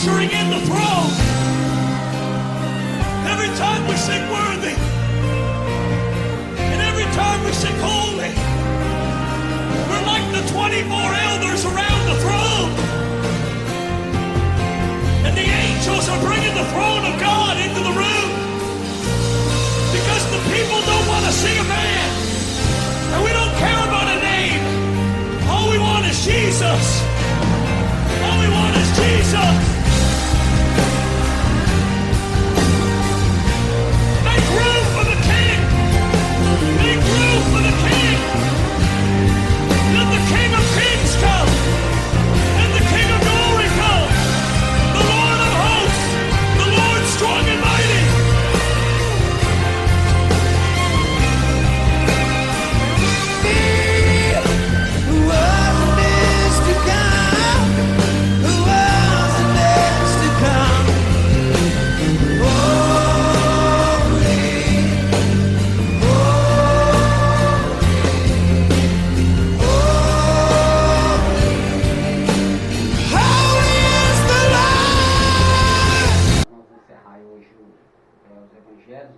ushering in the throne. Every time we sing worthy, and every time we sing holy, we're like the 24 elders around the throne. And the angels are bringing the throne of God into the room. Because the people don't want to see a man. And we don't care about a name. All we want is Jesus. All we want is Jesus. Make room for the King. Make room for the King. Let the King of Kings come. And the King of Glory come. The Lord of hosts. The Lord strong and mighty.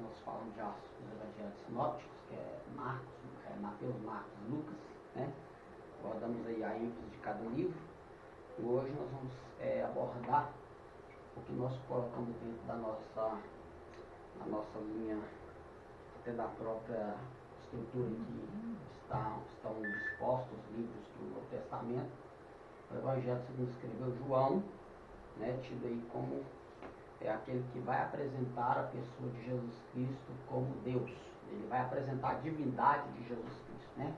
Nós falamos já dos evangelhos sinópticos, que é Mateus, Marcos, Lucas, né? Abordamos aí a ênfase de cada livro. E hoje nós vamos abordar o que nós colocamos dentro da nossa linha, até da própria estrutura que estão dispostos os livros do Novo Testamento. O Evangelho segundo escreveu João, né, tido aí como aquele que vai apresentar a pessoa de Jesus Cristo como Deus. Ele vai apresentar a divindade de Jesus Cristo, né?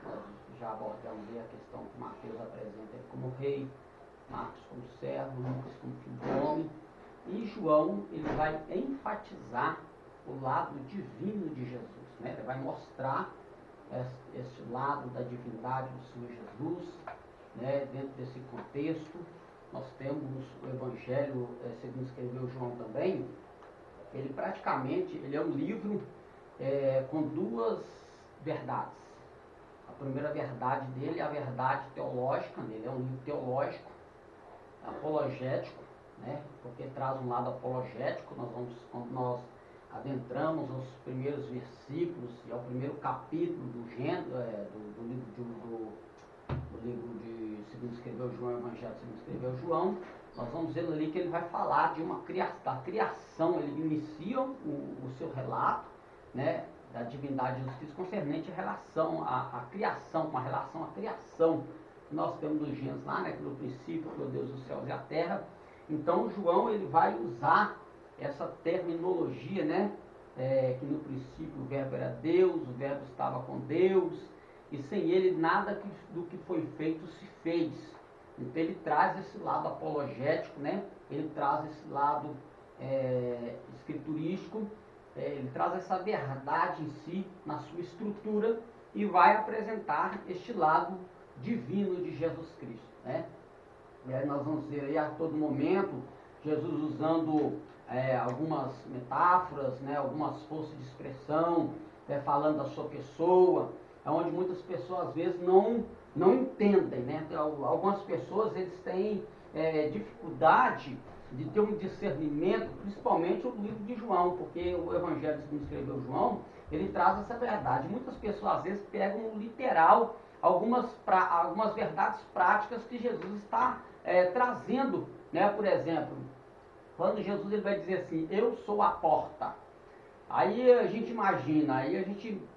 Nós já abordamos aí a questão que Mateus apresenta ele como rei, Marcos como servo, Lucas como filho do homem, e João ele vai enfatizar o lado divino de Jesus, né? Ele vai mostrar esse lado da divindade do Senhor Jesus, né? Dentro desse contexto. Nós temos o Evangelho, segundo escreveu João também, ele praticamente é um livro com duas verdades. A primeira verdade dele é a verdade teológica, ele é um livro teológico, apologético, né? Porque traz um lado apologético. Quando nós adentramos os primeiros versículos e ao primeiro capítulo do livro de segundo escreveu João, Evangelho segundo escreveu João, nós vamos ver ali que ele vai falar de da criação. Ele inicia o seu relato, né, da divindade de Jesus Cristo concernente a relação à criação, uma relação à criação que nós temos nos Gênesis lá, né, que no princípio criou Deus os céus e a terra. Então João ele vai usar essa terminologia, né, que no princípio o verbo era Deus, o verbo estava com Deus, e sem ele nada do que foi feito se fez. Então ele traz esse lado apologético, né? Ele traz esse lado escriturístico, ele traz essa verdade em si, na sua estrutura, e vai apresentar este lado divino de Jesus Cristo, né? E aí nós vamos ver aí a todo momento Jesus usando algumas metáforas, né? Algumas forças de expressão, falando da sua pessoa, onde muitas pessoas às vezes não entendem, né? Algumas pessoas eles têm dificuldade de ter um discernimento, principalmente o livro de João, porque o Evangelho que escreveu João, ele traz essa verdade. Muitas pessoas às vezes pegam no literal algumas verdades práticas que Jesus está trazendo, né? Por exemplo, quando Jesus ele vai dizer assim, eu sou a porta. Aí a gente imagina,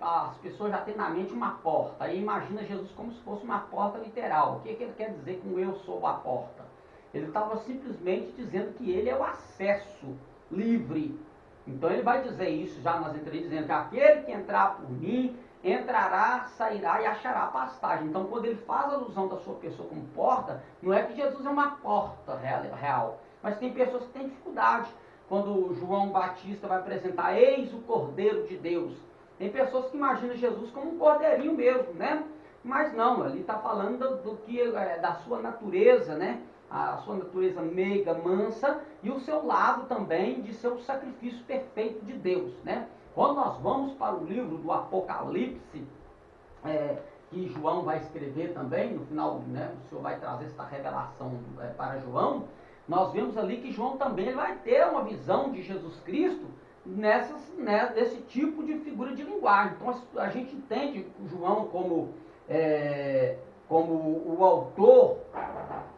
as pessoas já têm na mente uma porta, aí imagina Jesus como se fosse uma porta literal. O que ele quer dizer com eu sou a porta? Ele estava simplesmente dizendo que ele é o acesso livre. Então ele vai dizer isso já nas entrelinhas, dizendo que aquele que entrar por mim, entrará, sairá e achará pastagem. Então quando ele faz alusão da sua pessoa como porta, não é que Jesus é uma porta real, mas tem pessoas que têm dificuldade. Quando João Batista vai apresentar, eis o Cordeiro de Deus. Tem pessoas que imaginam Jesus como um cordeirinho mesmo, né? Mas não, ele está falando da sua natureza, né? A sua natureza meiga, mansa, e o seu lado também de ser o sacrifício perfeito de Deus, né? Quando nós vamos para o livro do Apocalipse, que João vai escrever também, no final, né, o Senhor vai trazer essa revelação para João, nós vemos ali que João também vai ter uma visão de Jesus Cristo nesse tipo de figura de linguagem. Então a gente entende João como o autor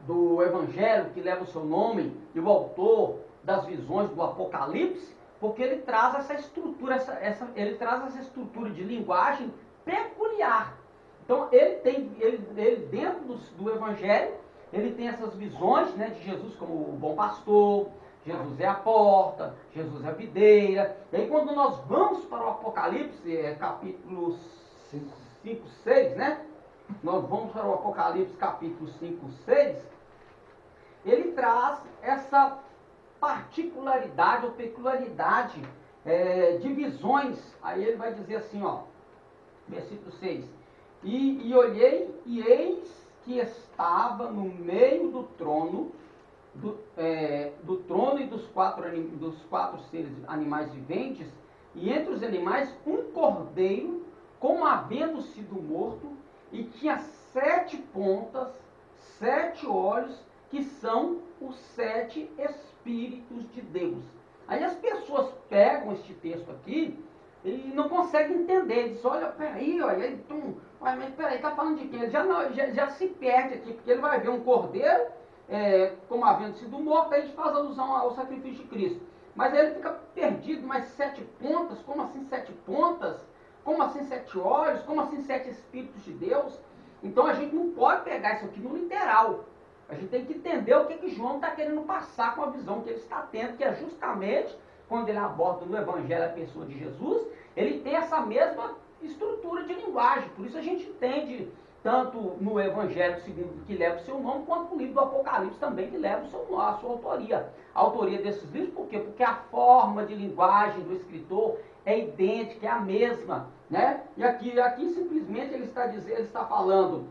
do Evangelho que leva o seu nome e o autor das visões do Apocalipse, porque ele traz essa estrutura, ele traz essa estrutura de linguagem peculiar. Então ele dentro do Evangelho, ele tem essas visões, né, de Jesus como o bom pastor, Jesus é a porta, Jesus é a videira. E aí quando nós vamos para o Apocalipse, capítulo 5, 6, né? Nós vamos para o Apocalipse capítulo 5, 6, ele traz essa particularidade ou peculiaridade de visões. Aí ele vai dizer assim, ó, versículo 6, e olhei, e eis que estava no meio do trono, do trono e dos quatro seres animais viventes, e entre os animais um cordeiro, como havendo sido morto, e tinha 7 pontas, 7 olhos, que são os 7 Espíritos de Deus. Aí as pessoas pegam este texto aqui e não conseguem entender. Diz, olha, peraí, mas peraí, está falando de quem? Ele já se perde aqui, porque ele vai ver um cordeiro, como havendo sido morto, aí a gente faz alusão ao sacrifício de Cristo. Mas aí ele fica perdido, mas 7 pontas, como assim 7 pontas? Como assim 7 olhos? Como assim 7 Espíritos de Deus? Então a gente não pode pegar isso aqui no literal. A gente tem que entender o que João está querendo passar com a visão que ele está tendo, que é justamente quando ele aborda no Evangelho a pessoa de Jesus, ele tem essa mesma estrutura de linguagem. Por isso a gente entende tanto no Evangelho segundo que leva o seu nome, quanto no livro do Apocalipse também, que leva a sua autoria. A autoria desses livros, por quê? Porque a forma de linguagem do escritor é idêntica, é a mesma, né? E aqui simplesmente ele está falando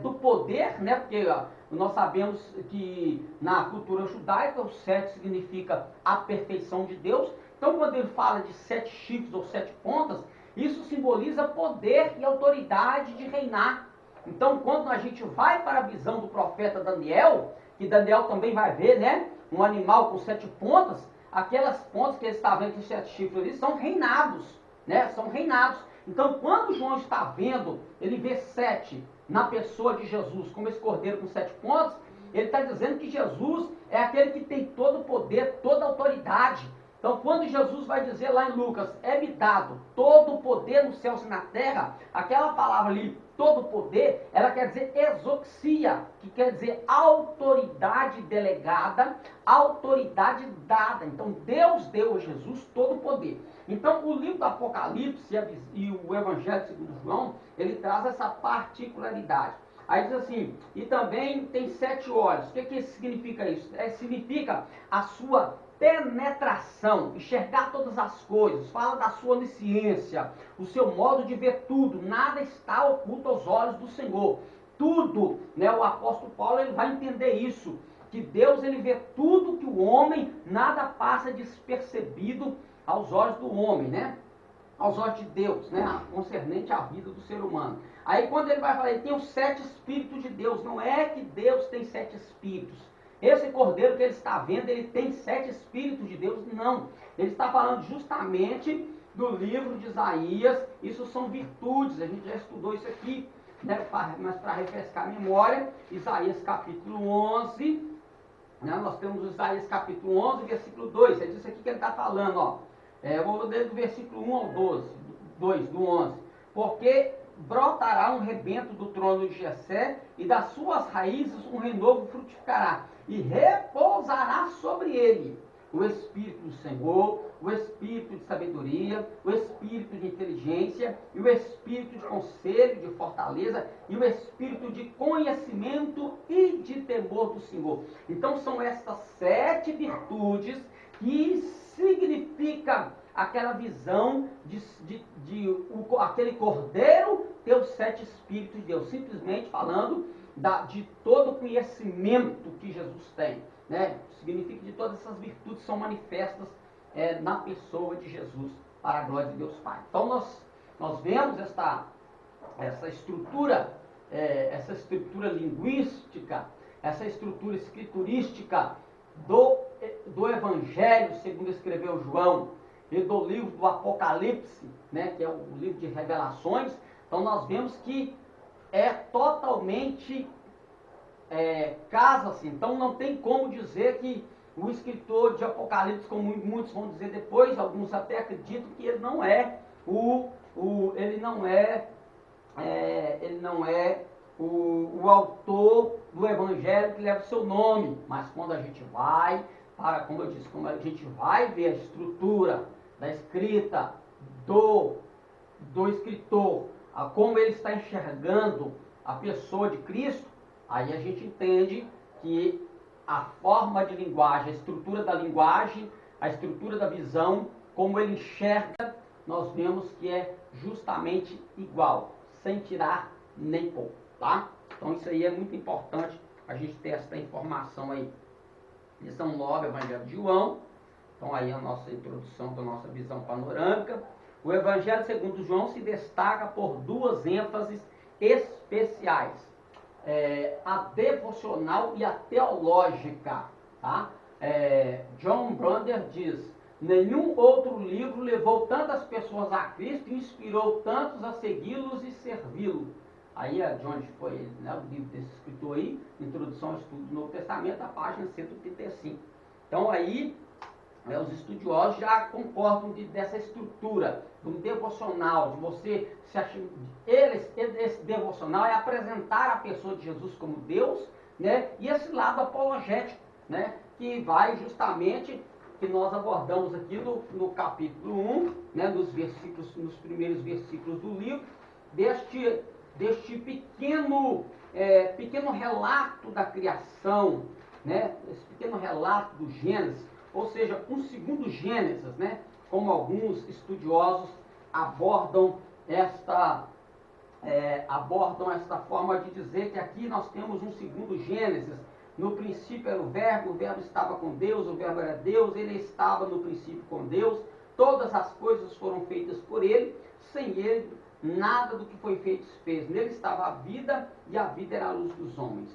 do poder, né? Porque nós sabemos que na cultura judaica o 7 significa a perfeição de Deus. Então quando ele fala de 7 chifres ou 7 pontas, isso simboliza poder e autoridade de reinar. Então quando a gente vai para a visão do profeta Daniel, que Daniel também vai ver, né? Um animal com 7 pontas, aquelas pontas que ele está vendo, que 7 chifres ali, são reinados, né? São reinados. Então quando João está vendo, ele vê 7 na pessoa de Jesus, como esse cordeiro com 7 pontas, ele está dizendo que Jesus é aquele que tem todo o poder, toda a autoridade. Então, quando Jesus vai dizer lá em Lucas, é-me dado todo o poder nos céus e na terra, aquela palavra ali, todo o poder, ela quer dizer exoxia, que quer dizer autoridade delegada, autoridade dada. Então, Deus deu a Jesus todo o poder. Então, o livro do Apocalipse e o Evangelho segundo João, ele traz essa particularidade. Aí diz assim, e também tem 7 olhos. O que significa isso? Significa a sua penetração, enxergar todas as coisas, fala da sua onisciência, o seu modo de ver tudo, nada está oculto aos olhos do Senhor. Tudo, né? O apóstolo Paulo ele vai entender isso, que Deus ele vê tudo que o homem, nada passa despercebido aos olhos do homem, né? Aos olhos de Deus, né? Concernente à vida do ser humano. Aí quando ele vai falar, ele tem os 7 Espíritos de Deus, não é que Deus tem 7 Espíritos. Esse cordeiro que ele está vendo, ele tem 7 Espíritos de Deus? Não. Ele está falando justamente do livro de Isaías. Isso são virtudes, a gente já estudou isso aqui, né? Mas para refrescar a memória, Isaías capítulo 11, né? Nós temos Isaías capítulo 11, versículo 2, é disso aqui que ele está falando, ó. Eu vou ler do versículo 1 ao 2 do 11. Porque brotará um rebento do trono de Jessé, e das suas raízes um renovo frutificará, e repousará sobre ele o Espírito do Senhor, o Espírito de sabedoria, o Espírito de inteligência, e o Espírito de conselho, de fortaleza, e o Espírito de conhecimento e de temor do Senhor. Então são estas 7 virtudes que significa aquela visão aquele cordeiro ter os 7 Espíritos de Deus, simplesmente falando de todo o conhecimento que Jesus tem, né? Significa que todas essas virtudes são manifestas na pessoa de Jesus, para a glória de Deus Pai. Então nós vemos essa estrutura linguística, essa estrutura escriturística do Evangelho, segundo escreveu João, e do livro do Apocalipse, né, que é o livro de revelações, então nós vemos que é totalmente casa-se. Então não tem como dizer que o escritor de Apocalipse, como muitos vão dizer depois, alguns até acreditam que ele não é o autor do Evangelho que leva o seu nome. Mas quando a gente vai, como eu disse, como a gente vai ver a estrutura da escrita do escritor, como ele está enxergando a pessoa de Cristo, aí a gente entende que a forma de linguagem, a estrutura da linguagem, a estrutura da visão, como ele enxerga, nós vemos que é justamente igual, sem tirar nem pôr, tá? Então isso aí é muito importante a gente ter essa informação aí. Lição 9, Evangelho de João. Então aí a nossa introdução da nossa visão panorâmica. O Evangelho segundo João se destaca por duas ênfases especiais. A devocional e a teológica. Tá? John Brander diz: nenhum outro livro levou tantas pessoas a Cristo e inspirou tantos a segui-los e servi-lo. Aí é de onde foi, né, o livro desse escritor aí, Introdução ao Estudo do Novo Testamento, a página 135. Então aí, os estudiosos já concordam dessa estrutura, do devocional, de você se achar. Esse devocional é apresentar a pessoa de Jesus como Deus, né, e esse lado apologético, né, que vai justamente, que nós abordamos aqui no capítulo 1, né, nos primeiros versículos do livro, deste pequeno relato da criação, né, esse pequeno relato do Gênesis, ou seja, um segundo Gênesis, né, como alguns estudiosos abordam esta forma de dizer que aqui nós temos um segundo Gênesis. No princípio era o verbo estava com Deus, o verbo era Deus, ele estava no princípio com Deus, todas as coisas foram feitas por ele, sem ele nada do que foi feito se fez. Nele estava a vida, e a vida era a luz dos homens.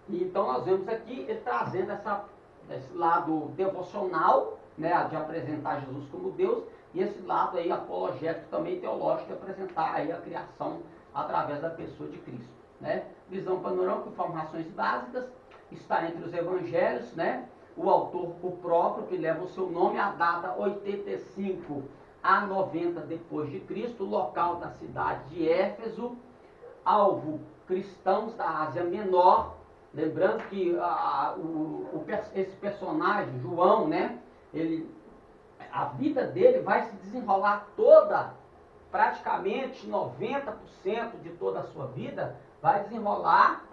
E então nós vemos aqui ele trazendo esse lado devocional, né, de apresentar Jesus como Deus, e esse lado aí apologético também teológico, de apresentar aí a criação através da pessoa de Cristo, né? Visão panorâmica, informações básicas, está entre os evangelhos, né? O autor, o próprio, que leva o seu nome, a data 85 a 90 depois de Cristo, local da cidade de Éfeso, alvo cristãos da Ásia Menor. Lembrando que esse personagem, João, né, a vida dele vai se desenrolar toda, praticamente 90% de toda a sua vida, vai desenrolar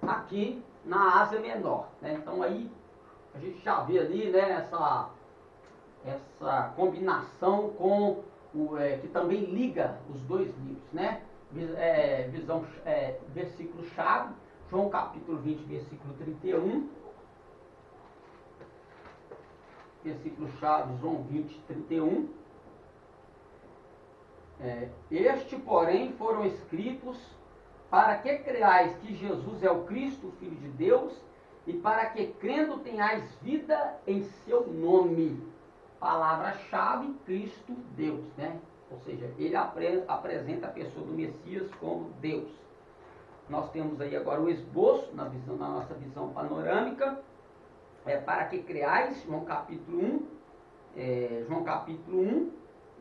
aqui na Ásia Menor, né? Então aí a gente já vê ali, né, essa combinação com que também liga os dois livros, né? Versículo-chave, João capítulo 20, versículo 31. Versículo-chave, João 20, 31. Este, porém, foram escritos para que creais que Jesus é o Cristo, o Filho de Deus, e para que crendo tenhais vida em seu nome. Palavra-chave, Cristo, Deus, né? Ou seja, ele apresenta a pessoa do Messias como Deus. Nós temos aí agora o esboço na nossa visão panorâmica, para que creais, João capítulo 1,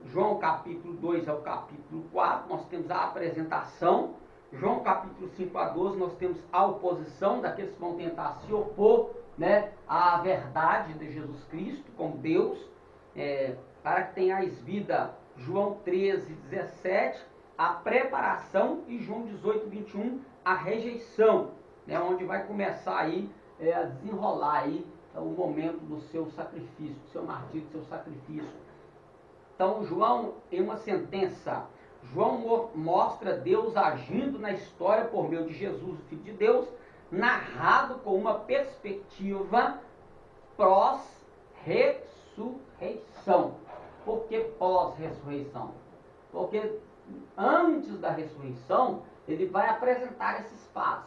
João capítulo 2 ao capítulo 4, nós temos a apresentação. João capítulo 5 a 12, nós temos a oposição daqueles que vão tentar se opor, né, à verdade de Jesus Cristo como Deus, para que tenhais vida. João 13, 17, a preparação, e João 18, 21, a rejeição, né, onde vai começar aí a desenrolar aí o momento do seu sacrifício, do seu martírio, do seu sacrifício. Então, João, em uma sentença, João mostra Deus agindo na história por meio de Jesus, o Filho de Deus, narrado com uma perspectiva pós-ressurreição. Por que pós-ressurreição? Porque antes da ressurreição, ele vai apresentar esses passos,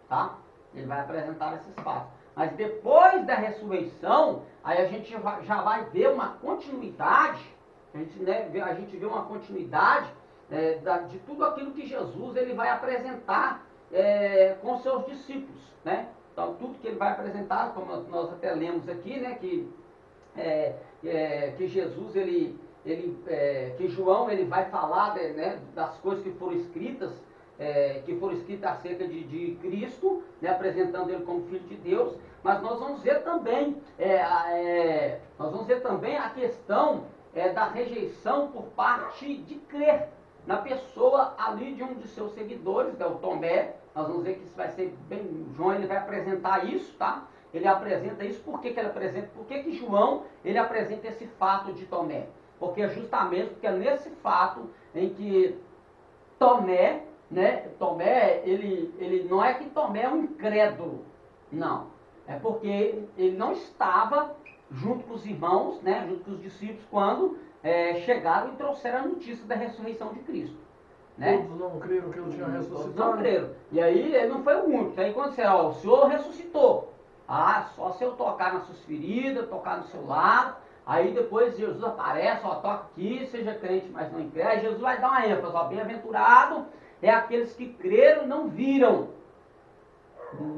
tá? Ele vai apresentar esses fatos. Mas depois da ressurreição, aí a gente já vai ver uma continuidade, a gente vê uma continuidade de tudo aquilo que Jesus ele vai apresentar com seus discípulos, né? Então tudo que ele vai apresentar, como nós até lemos aqui, né, que Jesus que João ele vai falar das coisas que foram escritas acerca de Cristo, né, apresentando ele como Filho de Deus, mas nós vamos ver também a questão da rejeição por parte de crer na pessoa ali de um de seus seguidores, que é o Tomé. Nós vamos ver que isso vai ser bem, João ele vai apresentar isso, tá? Ele apresenta isso, por que ele apresenta? Por que João ele apresenta esse fato de Tomé? Porque justamente é nesse fato em que Tomé, ele não é que Tomé é um incrédulo, não. É porque ele não estava junto com os irmãos, né, junto com os discípulos, quando chegaram e trouxeram a notícia da ressurreição de Cristo. Né? Todos não creram que ele tinha ressuscitado. Não creram. E aí ele não foi o único. Aí quando você, o Senhor ressuscitou. Só se eu tocar nas suas feridas, tocar no seu lado. Aí depois Jesus aparece, toca aqui, seja crente, mas não crê. Aí Jesus vai dar uma ênfase, bem-aventurado é aqueles que creram e não viram.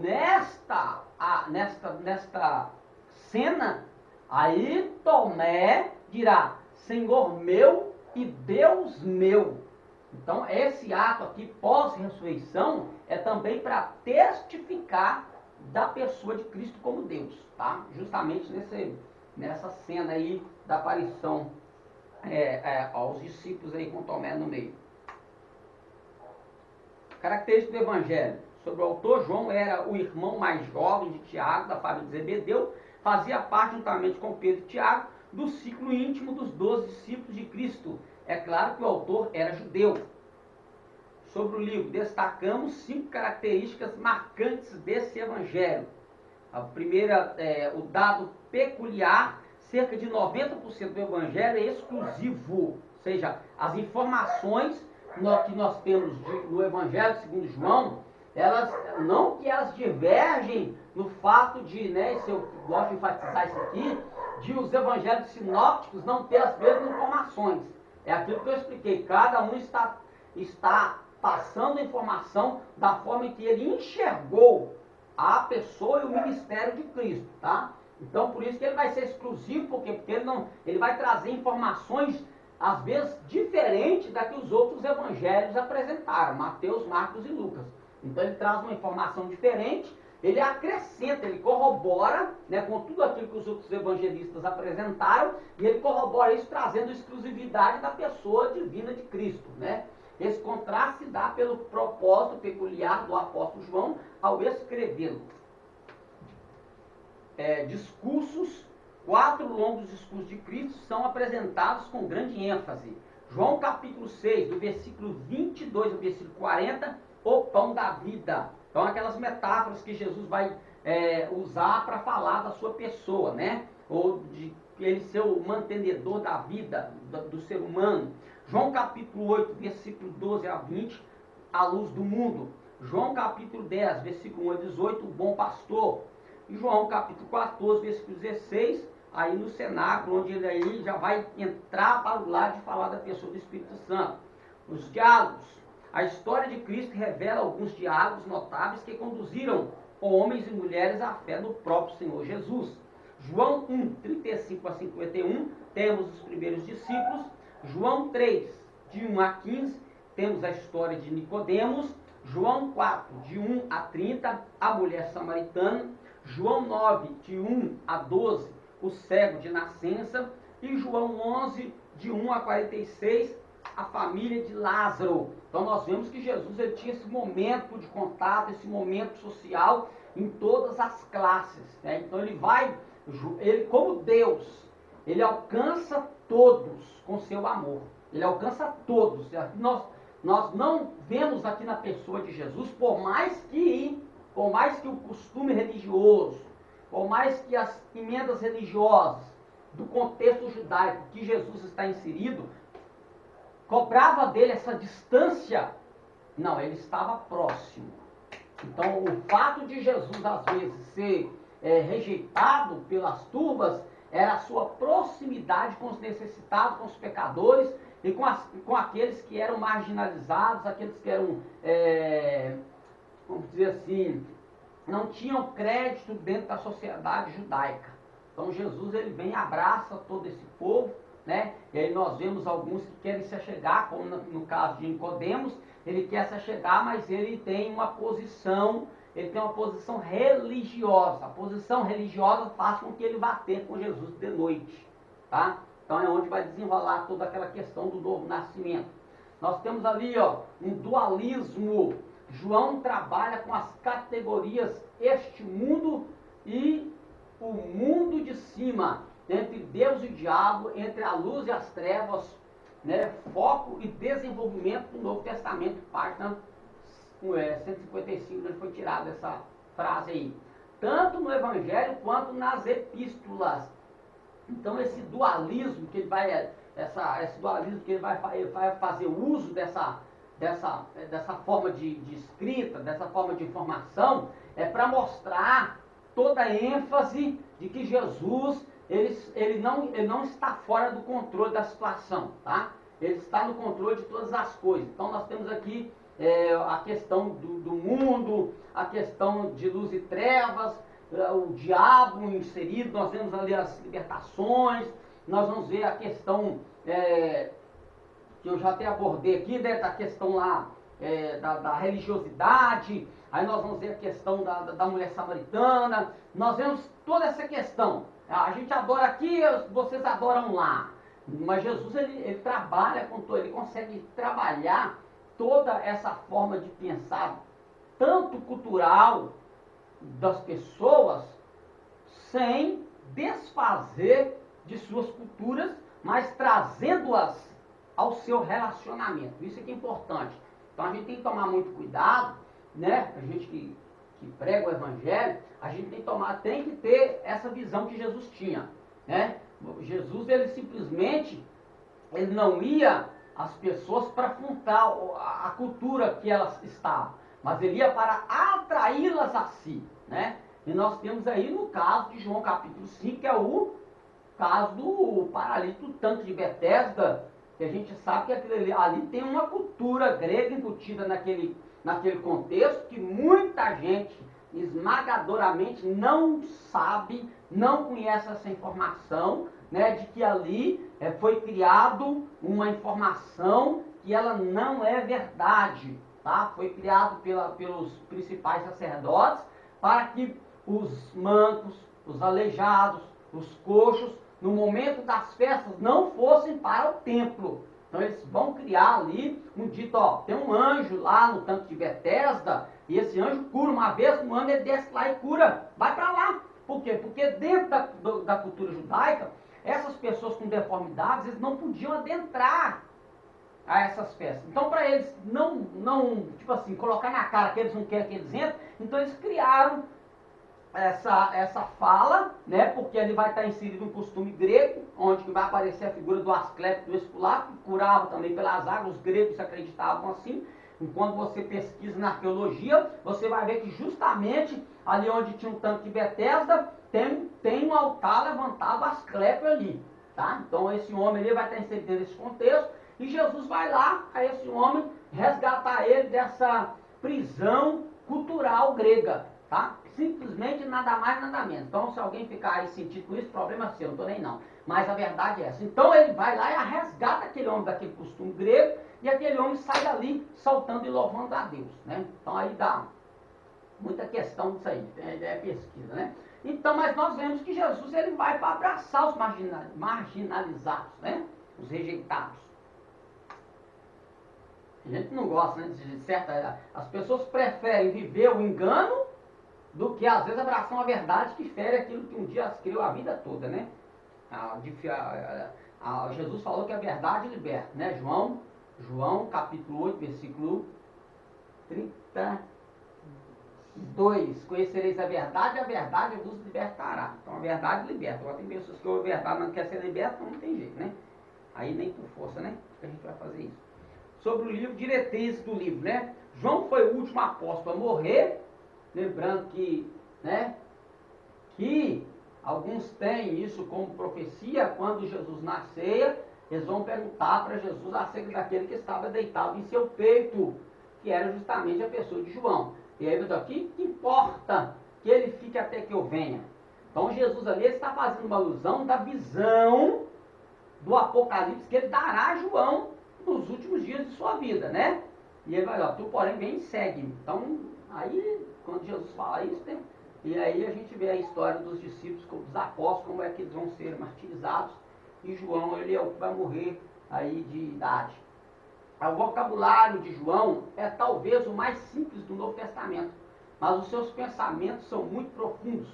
Nesta cena, aí Tomé dirá, Senhor meu e Deus meu. Então esse ato aqui, pós-ressurreição, é também para testificar da pessoa de Cristo como Deus, tá? Justamente nessa cena aí da aparição aos discípulos aí com Tomé no meio. Característica do Evangelho. Sobre o autor, João era o irmão mais jovem de Tiago, da família de Zebedeu, fazia parte, juntamente com Pedro e Tiago, do ciclo íntimo dos 12 discípulos de Cristo. É claro que o autor era judeu. Sobre o livro, destacamos 5 características marcantes desse evangelho. A primeira, o dado peculiar, cerca de 90% do evangelho é exclusivo. Ou seja, as informações que nós temos no evangelho segundo João, elas não que elas divergem no fato de, eu gosto de enfatizar isso aqui, de os evangelhos sinópticos não ter as mesmas informações. É aquilo que eu expliquei, cada um está passando a informação da forma em que ele enxergou a pessoa e o ministério de Cristo, tá? Então, por isso que ele vai ser exclusivo, porque ele vai trazer informações, às vezes, diferentes da que os outros evangelhos apresentaram, Mateus, Marcos e Lucas. Então, ele traz uma informação diferente, ele acrescenta, ele corrobora, com tudo aquilo que os outros evangelistas apresentaram, e ele corrobora isso trazendo exclusividade da pessoa divina de Cristo, né? Esse contraste se dá pelo propósito peculiar do apóstolo João ao escrevê-lo. Discursos, 4 longos discursos de Cristo são apresentados com grande ênfase. João capítulo 6, do versículo 22 ao versículo 40, o pão da vida. Então aquelas metáforas que Jesus vai usar para falar da sua pessoa, né? Ou de ele ser o mantenedor da vida do ser humano. João capítulo 8, versículo 12 a 20, a luz do mundo. João capítulo 10, versículo 1 a 18, o bom pastor. E João capítulo 14, versículo 16, aí no cenáculo, onde ele aí já vai entrar para o lado de falar da pessoa do Espírito Santo. Os diálogos. A história de Cristo revela alguns diálogos notáveis que conduziram homens e mulheres à fé no próprio Senhor Jesus. João 1, 35 a 51, temos os primeiros discípulos. João 3, de 1 a 15, temos a história de Nicodemos. João 4, de 1 a 30, a mulher samaritana. João 9, de 1 a 12, o cego de nascença. E João 11, de 1 a 46, a família de Lázaro. Então nós vemos que Jesus ele tinha esse momento de contato, esse momento social em todas as classes, né? Então ele como Deus, ele alcança todos com seu amor. Ele alcança todos. Nós não vemos aqui na pessoa de Jesus, por mais que o costume religioso, por mais que as emendas religiosas do contexto judaico que Jesus está inserido, cobrava dele essa distância. Não, ele estava próximo. Então, o fato de Jesus, às vezes, ser rejeitado pelas turmas era a sua proximidade com os necessitados, com os pecadores e com aqueles que eram marginalizados, aqueles que eram, vamos dizer assim, não tinham crédito dentro da sociedade judaica. Então Jesus ele vem e abraça todo esse povo, né? E aí nós vemos alguns que querem se achegar, como no caso de Nicodemos, ele quer se achegar, mas ele tem uma posição religiosa. A posição religiosa faz com que ele vá ter com Jesus de noite, tá? Então é onde vai desenrolar toda aquela questão do novo nascimento. Nós temos ali, ó, um dualismo. João trabalha com as categorias este mundo e o mundo de cima, entre Deus e o diabo, entre a luz e as trevas, né? Foco e desenvolvimento do Novo Testamento, página 155, onde foi tirada essa frase aí. Tanto no Evangelho quanto nas epístolas. Então esse dualismo que ele vai, esse dualismo que ele vai fazer uso dessa forma de escrita, dessa forma de informação, é para mostrar toda a ênfase de que Jesus ele não está fora do controle da situação, tá? Ele está no controle de todas as coisas. Então nós temos aqui a questão do mundo, a questão de luz e trevas, o diabo inserido, nós vemos ali as libertações, nós vamos ver a questão que eu já até abordei aqui, né, da questão lá da religiosidade, aí nós vamos ver a questão da mulher samaritana, nós vemos toda essa questão. A gente adora aqui, vocês adoram lá. Mas Jesus, ele trabalha com todo, ele consegue trabalhar toda essa forma de pensar, tanto cultural das pessoas, sem desfazer de suas culturas, mas trazendo-as ao seu relacionamento. Isso é que é importante. Então a gente tem que tomar muito cuidado, né? A gente que prega o Evangelho, a gente tem que ter essa visão que Jesus tinha, né? Jesus, ele simplesmente, ele não ia as pessoas para afrontar a cultura que elas estavam, mas ele ia para atraí-las a si, né? E nós temos aí no caso de João capítulo 5, que é o caso do paralítico do tanque de Betesda, que a gente sabe que ali tem uma cultura grega embutida naquele contexto, que muita gente esmagadoramente não sabe, não conhece essa informação, né, de que ali foi criado uma informação que ela não é verdade, tá? Foi criado pelos principais sacerdotes para que os mancos, os aleijados, os coxos, no momento das festas, não fossem para o templo. Então eles vão criar ali um dito, ó, tem um anjo lá no tanque de Betesda, e esse anjo cura uma vez no ano, ele desce lá e cura, vai para lá. Por quê? Porque dentro da cultura judaica, essas pessoas com deformidades, eles não podiam adentrar a essas festas. Então para eles não, tipo assim, colocar na cara que eles não querem que eles entrem, então eles criaram essa fala, né, porque ele vai estar inserido um costume grego, onde vai aparecer a figura do Asclepio, do Esculápio, que curava também pelas águas, os gregos acreditavam assim. E quando você pesquisa na arqueologia, você vai ver que justamente ali onde tinha um tanque de Betesda, tem um altar levantado, Asclepio ali, tá? Então esse homem ali vai estar inserido nesse contexto, e Jesus vai lá a esse homem resgatar ele dessa prisão cultural grega, tá? Simplesmente nada mais, nada menos. Então, se alguém ficar aí sentindo com isso, problema seu, não estou nem não. Mas a verdade é essa. Então, ele vai lá e resgata aquele homem daquele costume grego, e aquele homem sai dali saltando e louvando a Deus, né? Então, aí dá muita questão disso aí, é pesquisa, né? Então, mas nós vemos que Jesus, ele vai para abraçar os marginalizados, né? Os rejeitados. A gente não gosta, né, de certa... As pessoas preferem viver o engano do que às vezes abraçar uma verdade que fere aquilo que um dia as criou a vida toda, né? Jesus falou que a verdade liberta, né? João capítulo 8, versículo 32. Conhecereis a verdade vos libertará. Então a verdade liberta. Agora tem pessoas que a verdade não quer ser liberta, então não tem jeito, né? Aí nem por força, né? Que a gente vai fazer isso. Sobre o livro, diretrizes do livro, né? João foi o último apóstolo a morrer, lembrando que, né, que alguns têm isso como profecia, quando Jesus nascia, eles vão perguntar para Jesus acerca daquele que estava deitado em seu peito, que era justamente a pessoa de João. E aí ele diz, que importa que ele fique até que eu venha? Então Jesus ali está fazendo uma alusão da visão do Apocalipse que ele dará a João nos últimos dias de sua vida, né? E ele vai, tu porém vem e segue-me. Então, aí, quando Jesus fala isso, né? E aí a gente vê a história dos discípulos, dos apóstolos, como é que eles vão ser martirizados. E João, ele é o que vai morrer aí de idade. O vocabulário de João é talvez o mais simples do Novo Testamento, mas os seus pensamentos são muito profundos.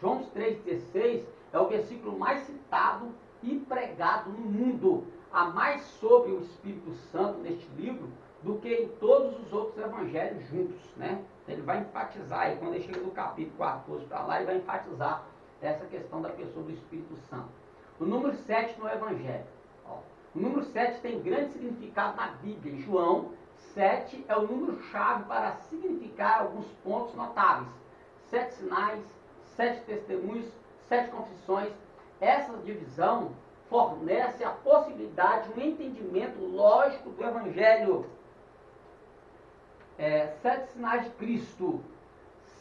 João 3,16 é o versículo mais citado e pregado no mundo. Há mais sobre o Espírito Santo neste livro do que em todos os outros evangelhos juntos, né? Ele vai enfatizar, aí, quando ele chega do capítulo 14 para lá, ele vai enfatizar essa questão da pessoa do Espírito Santo. O número 7 no Evangelho. O número 7 tem grande significado na Bíblia. Em João, 7 é o número-chave para significar alguns pontos notáveis. 7 sinais, 7 testemunhos, 7 confissões. Essa divisão fornece a possibilidade de um entendimento lógico do Evangelho. 7 sinais de Cristo,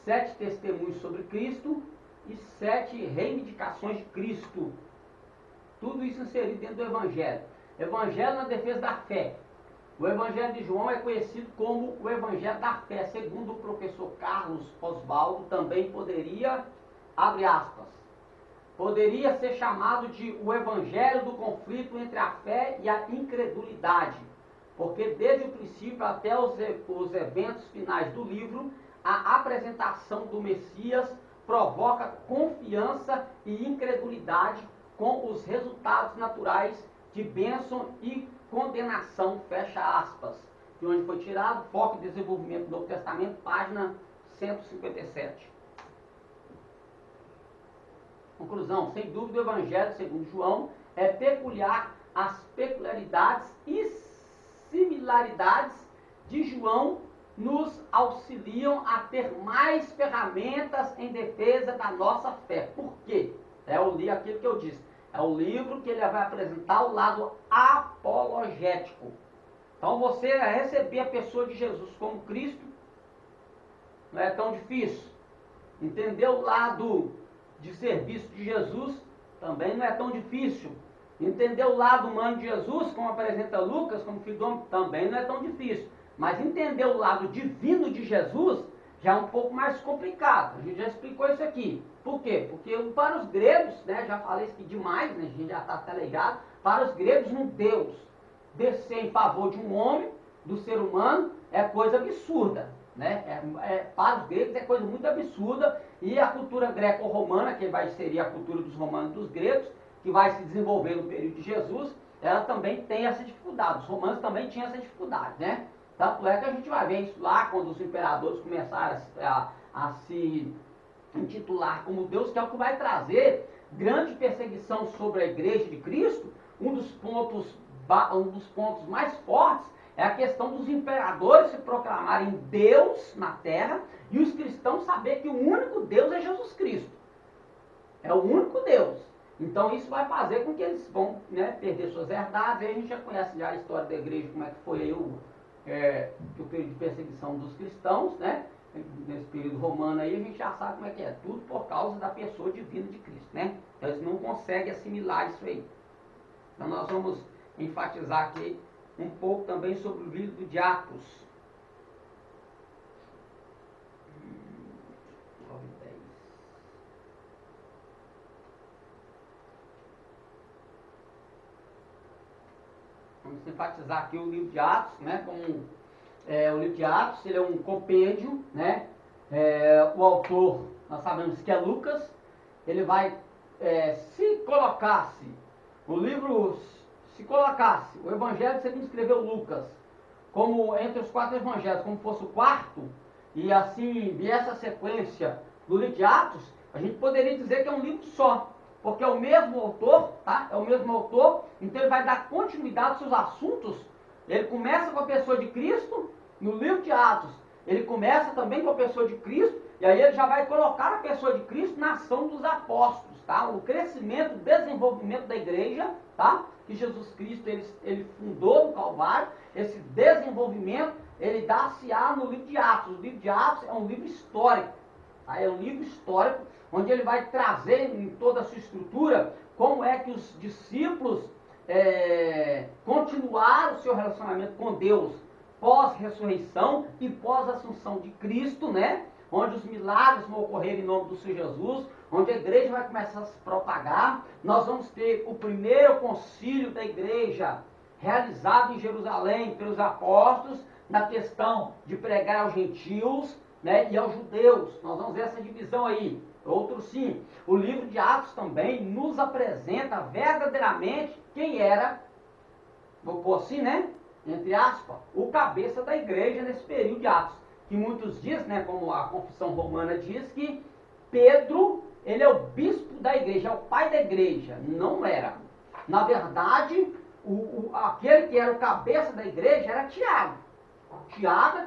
7 testemunhos sobre Cristo e 7 reivindicações de Cristo. Tudo isso inserido dentro do Evangelho. Evangelho na defesa da fé. O Evangelho de João é conhecido como o Evangelho da fé. Segundo o professor Carlos Oswaldo, também poderia, abre aspas, poderia ser chamado de o Evangelho do conflito entre a fé e a incredulidade. Porque desde o princípio até os eventos finais do livro, a apresentação do Messias provoca confiança e incredulidade com os resultados naturais de bênção e condenação, fecha aspas. De onde foi tirado, Foco e Desenvolvimento do Novo Testamento, página 157. Conclusão, sem dúvida o Evangelho, segundo João, é peculiar às peculiaridades e similaridades de João nos auxiliam a ter mais ferramentas em defesa da nossa fé. Por quê? Aquilo que eu disse. É o livro que ele vai apresentar o lado apologético. Então você receber a pessoa de Jesus como Cristo não é tão difícil. Entender o lado de serviço de Jesus também não é tão difícil. Entender o lado humano de Jesus, como apresenta Lucas, como filho do homem, também não é tão difícil. Mas entender o lado divino de Jesus já é um pouco mais complicado. A gente já explicou isso aqui. Por quê? Porque para os gregos, né, já falei isso aqui demais, né, a gente já está até ligado, para os gregos um Deus descer em favor de um homem, do ser humano, é coisa absurda. Né? Para os gregos é coisa muito absurda, e a cultura greco-romana, que seria a cultura dos romanos e dos gregos, que vai se desenvolver no período de Jesus, ela também tem essa dificuldade. Os romanos também tinham essa dificuldade, né? Tanto é que a gente vai ver isso lá, quando os imperadores começaram a se intitular como Deus, que é o que vai trazer grande perseguição sobre a igreja de Cristo. Um dos pontos mais fortes é a questão dos imperadores se proclamarem Deus na terra e os cristãos saber que o único Deus é Jesus Cristo. É o único Deus. Então isso vai fazer com que eles vão, né, perder suas herdades. Aí a gente já conhece já a história da igreja, como é que foi aí o período de perseguição dos cristãos, né? Nesse período romano aí, a gente já sabe como é que é. Tudo por causa da pessoa divina de Cristo, né? Então eles não conseguem assimilar isso aí. Então nós vamos enfatizar aqui um pouco também sobre o livro de Atos. Vamos enfatizar aqui o livro de Atos, né? Como o livro de Atos, ele é um compêndio, né? O autor, nós sabemos que é Lucas. Ele vai, se colocasse o Evangelho segundo escreveu Lucas, como entre os 4 evangelhos, como fosse o quarto, e assim viesse a sequência do livro de Atos, a gente poderia dizer que é um livro só. Porque é o mesmo autor, tá? É o mesmo autor, então ele vai dar continuidade aos seus assuntos. Ele começa com a pessoa de Cristo, no livro de Atos, Ele começa também com a pessoa de Cristo, e aí ele já vai colocar a pessoa de Cristo na ação dos apóstolos, tá? O crescimento, o desenvolvimento da igreja, tá? Que Jesus Cristo ele fundou no Calvário, esse desenvolvimento, ele dá-se-á no livro de Atos. O livro de Atos é um livro histórico, tá? É um livro histórico, onde ele vai trazer em toda a sua estrutura como é que os discípulos continuaram o seu relacionamento com Deus pós-ressurreição e pós-assunção de Cristo, né? Onde os milagres vão ocorrer em nome do Senhor Jesus, onde a igreja vai começar a se propagar. Nós vamos ter o primeiro concílio da igreja realizado em Jerusalém pelos apóstolos, na questão de pregar aos gentios, né, e aos judeus. Nós vamos ver essa divisão aí. Outro sim, o livro de Atos também nos apresenta verdadeiramente quem era, vou pôr assim, né, entre aspas, o cabeça da igreja nesse período de Atos. Que muitos dizem, né, como a confissão romana diz, que Pedro, ele é o bispo da igreja, é o pai da igreja. Não era. Na verdade, aquele que era o cabeça da igreja era Tiago. Tiago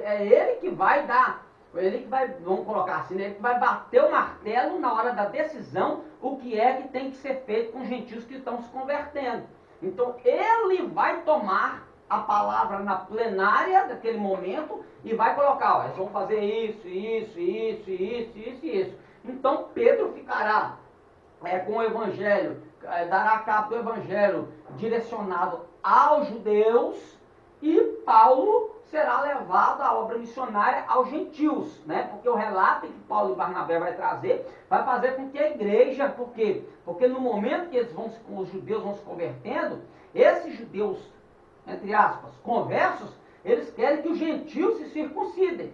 é ele que vai dar, ele que vai, vamos colocar assim, né, ele que vai bater o martelo na hora da decisão, o que é que tem que ser feito com os gentios que estão se convertendo. Então, ele vai tomar a palavra na plenária daquele momento e vai colocar, ó, eles vão fazer isso. Então, Pedro ficará com o evangelho, dará cabo do evangelho direcionado aos judeus, e Paulo será levado à obra missionária aos gentios, né? Porque o relato que Paulo e Barnabé vai trazer vai fazer com que a igreja, por quê? Porque no momento que os judeus vão se convertendo, esses judeus, entre aspas, conversos, eles querem que os gentios se circuncidem.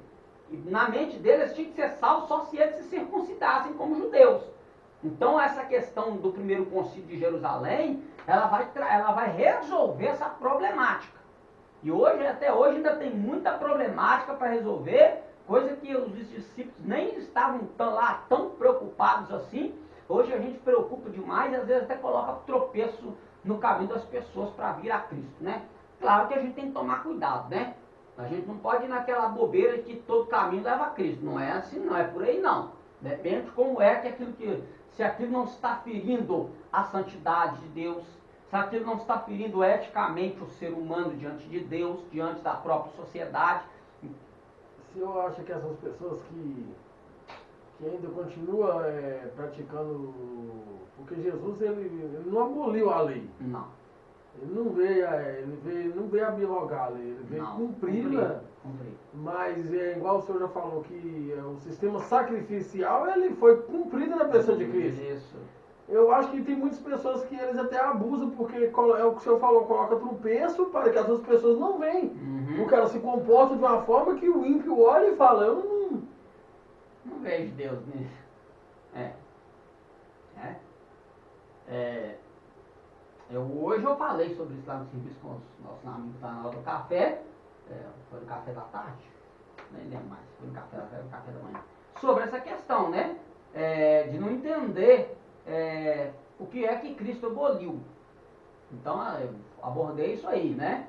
E na mente deles tinha que ser salvo só se eles se circuncidassem como judeus. Então essa questão do primeiro concílio de Jerusalém, ela vai resolver essa problemática. E hoje, até hoje, ainda tem muita problemática para resolver, coisa que os discípulos nem estavam lá tão preocupados assim. Hoje a gente preocupa demais e às vezes até coloca tropeço no caminho das pessoas para vir a Cristo, né? Claro que a gente tem que tomar cuidado, né? A gente não pode ir naquela bobeira que todo caminho leva a Cristo. Não é assim, não é por aí não. Depende de como é que se aquilo não está ferindo a santidade de Deus, se aquilo não está ferindo eticamente o ser humano diante de Deus, diante da própria sociedade. O senhor acha que essas pessoas que ainda continuam praticando... Porque Jesus, ele não aboliu a lei. Não. Ele não veio abirogar a lei, ele veio cumpri-la. Mas é igual o senhor já falou, que o sistema sacrificial, ele foi cumprido na pessoa de Cristo. Isso. Eu acho que tem muitas pessoas que eles até abusam, porque é o que o senhor falou, coloca tropeço para que as outras pessoas não venham. Uhum. O cara se comporta de uma forma que o ímpio olha e fala, eu não vejo Deus nisso. Hoje eu falei sobre isso lá no serviço com os nossos amigos da hora do café. Foi no café da tarde? Nem lembro mais. Foi no café da manhã. Sobre essa questão, né? De não entender o que é que Cristo aboliu. Então, eu abordei isso aí, né?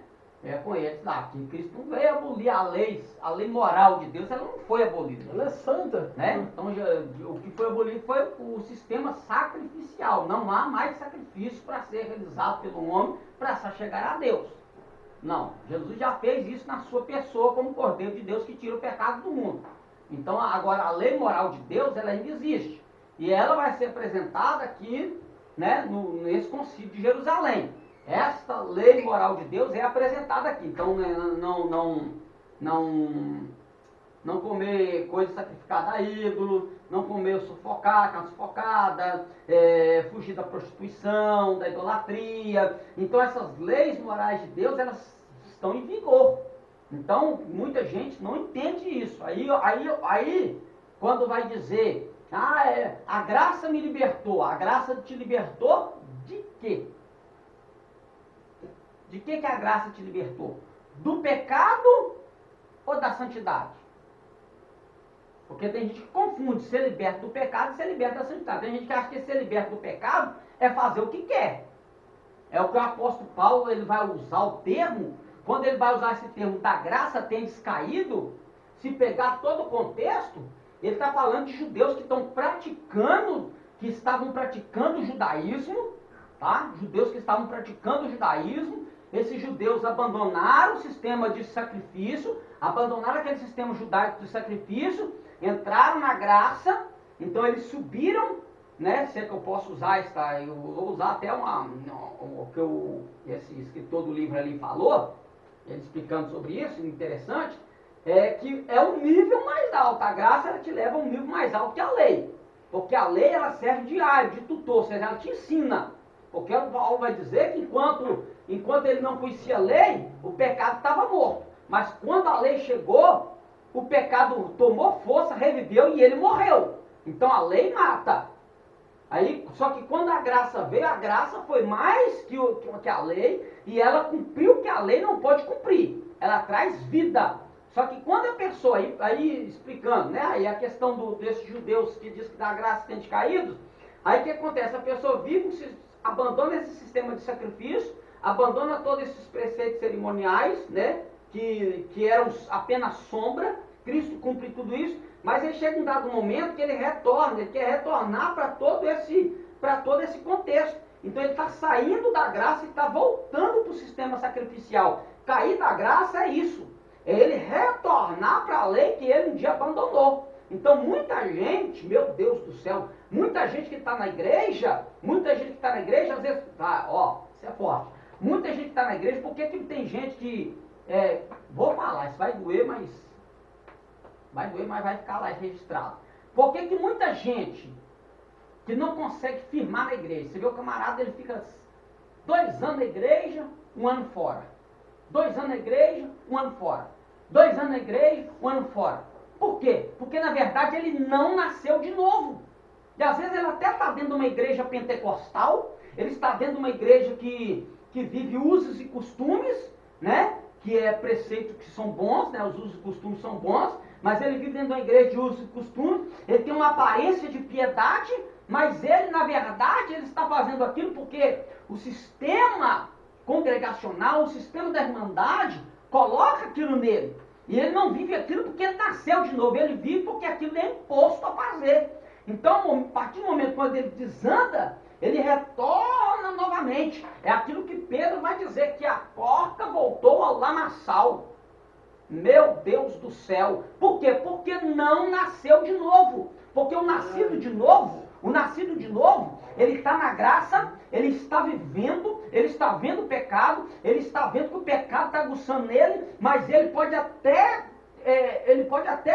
Com eles lá, que Cristo não veio abolir a lei moral de Deus, ela não foi abolida. Ela é santa. Né? Então, o que foi abolido foi o sistema sacrificial. Não há mais sacrifício para ser realizado pelo homem para chegar a Deus. Não, Jesus já fez isso na sua pessoa como Cordeiro de Deus que tira o pecado do mundo. Então, agora, a lei moral de Deus, ela ainda existe. E ela vai ser apresentada aqui, né, nesse concílio de Jerusalém. Esta lei moral de Deus é apresentada aqui. Então, não comer coisa sacrificada a ídolo, não comer carne sufocada, fugir da prostituição, da idolatria. Então, essas leis morais de Deus, elas estão em vigor. Então, muita gente não entende isso. Aí quando vai dizer, a graça me libertou. A graça te libertou de quê? De que a graça te libertou? Do pecado ou da santidade? Porque tem gente que confunde ser liberto do pecado e ser liberto da santidade. Tem gente que acha que ser liberto do pecado é fazer o que quer. É o que o apóstolo Paulo ele vai usar o termo, quando ele vai usar esse termo da graça tendes caído, se pegar todo o contexto, ele está falando de judeus que estão praticando, que estavam praticando o judaísmo, tá? Judeus que estavam praticando o judaísmo. Esses judeus abandonaram o sistema de sacrifício, abandonaram aquele sistema judaico de sacrifício, entraram na graça, então eles subiram, né? Se é que eu posso usar, eu vou usar até o que esse escritor do livro ali falou, ele explicando sobre isso, interessante, é que é um nível mais alto. A graça ela te leva a um nível mais alto que a lei. Porque a lei ela serve de área, de tutor, ou seja, ela te ensina. Porque o Paulo vai dizer que enquanto ele não conhecia a lei, o pecado estava morto. Mas quando a lei chegou, o pecado tomou força, reviveu e ele morreu. Então a lei mata. Aí, só que quando a graça veio, a graça foi mais que a lei, e ela cumpriu o que a lei não pode cumprir. Ela traz vida. Só que quando a pessoa, aí explicando, né, aí a questão desses judeus que diz que da graça tem de caídos, aí o que acontece? A pessoa abandona esse sistema de sacrifício, abandona todos esses preceitos cerimoniais, né, que eram apenas sombra. Cristo cumpre tudo isso, mas aí chega um dado momento que ele quer retornar para todo esse contexto. Então ele está saindo da graça e está voltando para o sistema sacrificial. Cair da graça é isso. É ele retornar para a lei que ele um dia abandonou. Então muita gente, meu Deus do céu, muita gente que está na igreja, às vezes, isso é forte. Muita gente que está na igreja, por que tem gente que, vou falar, isso vai doer, mas vai ficar lá registrado. Por que muita gente que não consegue firmar na igreja, você vê o camarada, ele fica 2 anos na igreja, 1 ano fora. 2 anos na igreja, 1 ano fora. 2 anos na igreja, 1 ano fora. Por quê? Porque na verdade ele não nasceu de novo. E às vezes ele até está dentro de uma igreja pentecostal, ele está dentro de uma igreja que vive usos e costumes, né? Que é preceito que são bons, né? Os usos e costumes são bons, mas ele vive dentro de uma igreja de usos e costumes, ele tem uma aparência de piedade, mas ele, na verdade, ele está fazendo aquilo porque o sistema congregacional, o sistema da irmandade, coloca aquilo nele. E ele não vive aquilo porque ele nasceu de novo, ele vive porque aquilo é imposto a fazer. Então, a partir do momento quando ele desanda, ele retorna novamente. É aquilo que Pedro vai dizer, que a porca voltou ao lamaçal. Meu Deus do céu. Por quê? Porque não nasceu de novo. Porque o nascido de novo, ele está na graça, ele está vivendo, ele está vendo o pecado, ele está vendo que o pecado está aguçando nele, mas ele pode até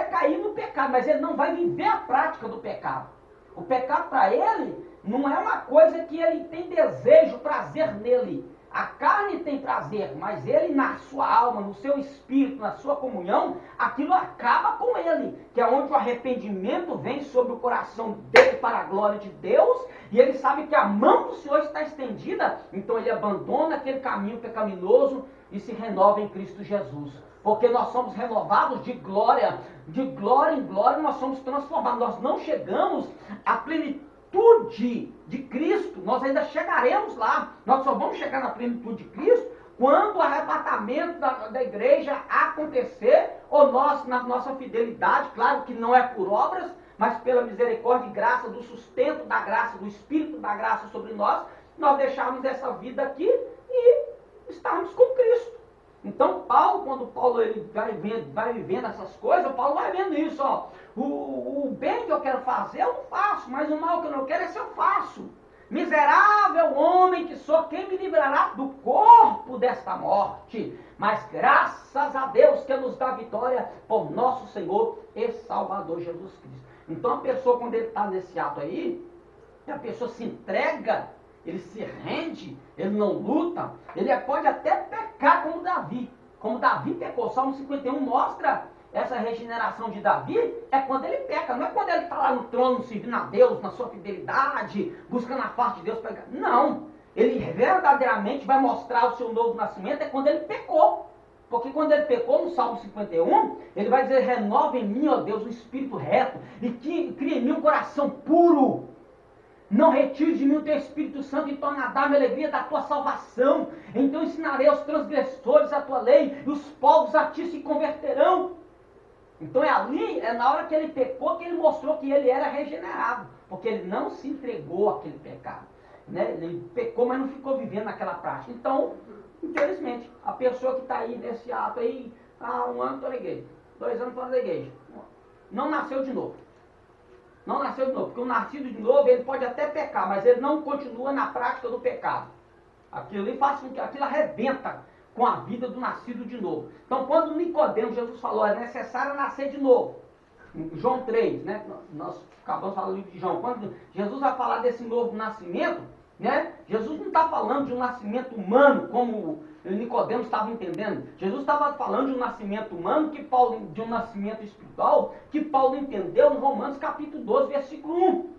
cair no pecado, mas ele não vai viver a prática do pecado. O pecado para ele não é uma coisa que ele tem desejo, prazer nele. A carne tem prazer, mas ele na sua alma, no seu espírito, na sua comunhão, aquilo acaba com ele, que é onde o arrependimento vem sobre o coração dele para a glória de Deus, e ele sabe que a mão do Senhor está estendida, então ele abandona aquele caminho pecaminoso e se renova em Cristo Jesus. Porque nós somos renovados de glória em glória, nós somos transformados. Nós não chegamos à plenitude de Cristo, nós ainda chegaremos lá. Nós só vamos chegar na plenitude de Cristo quando o arrebatamento da igreja acontecer, ou nós, na nossa fidelidade, claro que não é por obras, mas pela misericórdia e graça, do sustento da graça, do Espírito da graça sobre nós deixarmos essa vida aqui e estarmos com Cristo. Então Paulo, quando Paulo ele vai vivendo essas coisas, Paulo vai vendo isso, ó. O bem que eu quero fazer eu não faço, mas o mal que eu não quero esse eu faço. Miserável homem que sou, quem me livrará do corpo desta morte? Mas graças a Deus que nos dá vitória por nosso Senhor e Salvador Jesus Cristo. Então a pessoa, quando ele está nesse ato aí, a pessoa se entrega, ele se rende, ele não luta, ele pode até pecar como Davi. Como Davi pecou. Salmo 51 mostra essa regeneração de Davi, é quando ele peca, não é quando ele está lá no trono servindo a Deus, na sua fidelidade, buscando a face de Deus. Não, ele verdadeiramente vai mostrar o seu novo nascimento, é quando ele pecou. Porque quando ele pecou no Salmo 51, ele vai dizer, renova em mim, ó Deus, um espírito reto, e cria em mim um coração puro. Não retire de mim o teu Espírito Santo e torna a dar-me a alegria da tua salvação. Então ensinarei aos transgressores a tua lei, e os povos a ti se converterão. Então ali, é na hora que ele pecou, que ele mostrou que ele era regenerado, porque ele não se entregou àquele pecado. Né? Ele pecou, mas não ficou vivendo naquela prática. Então, infelizmente, a pessoa que está aí nesse ato aí, há 1 ano estou na igreja, 2 anos estou na igreja, não nasceu de novo. Não nasceu de novo, porque o nascido de novo, ele pode até pecar, mas ele não continua na prática do pecado. Aquilo ali faz com que aquilo arrebenta com a vida do nascido de novo. Então, quando Nicodemos, Jesus falou, é necessário nascer de novo. Em João 3, né? Nós acabamos falando do livro de João. Quando Jesus vai falar desse novo nascimento, né? Jesus não está falando de um nascimento humano, como Nicodemos estava entendendo. Jesus estava falando de um nascimento humano, de um nascimento espiritual, que Paulo entendeu em Romanos capítulo 12, versículo 1.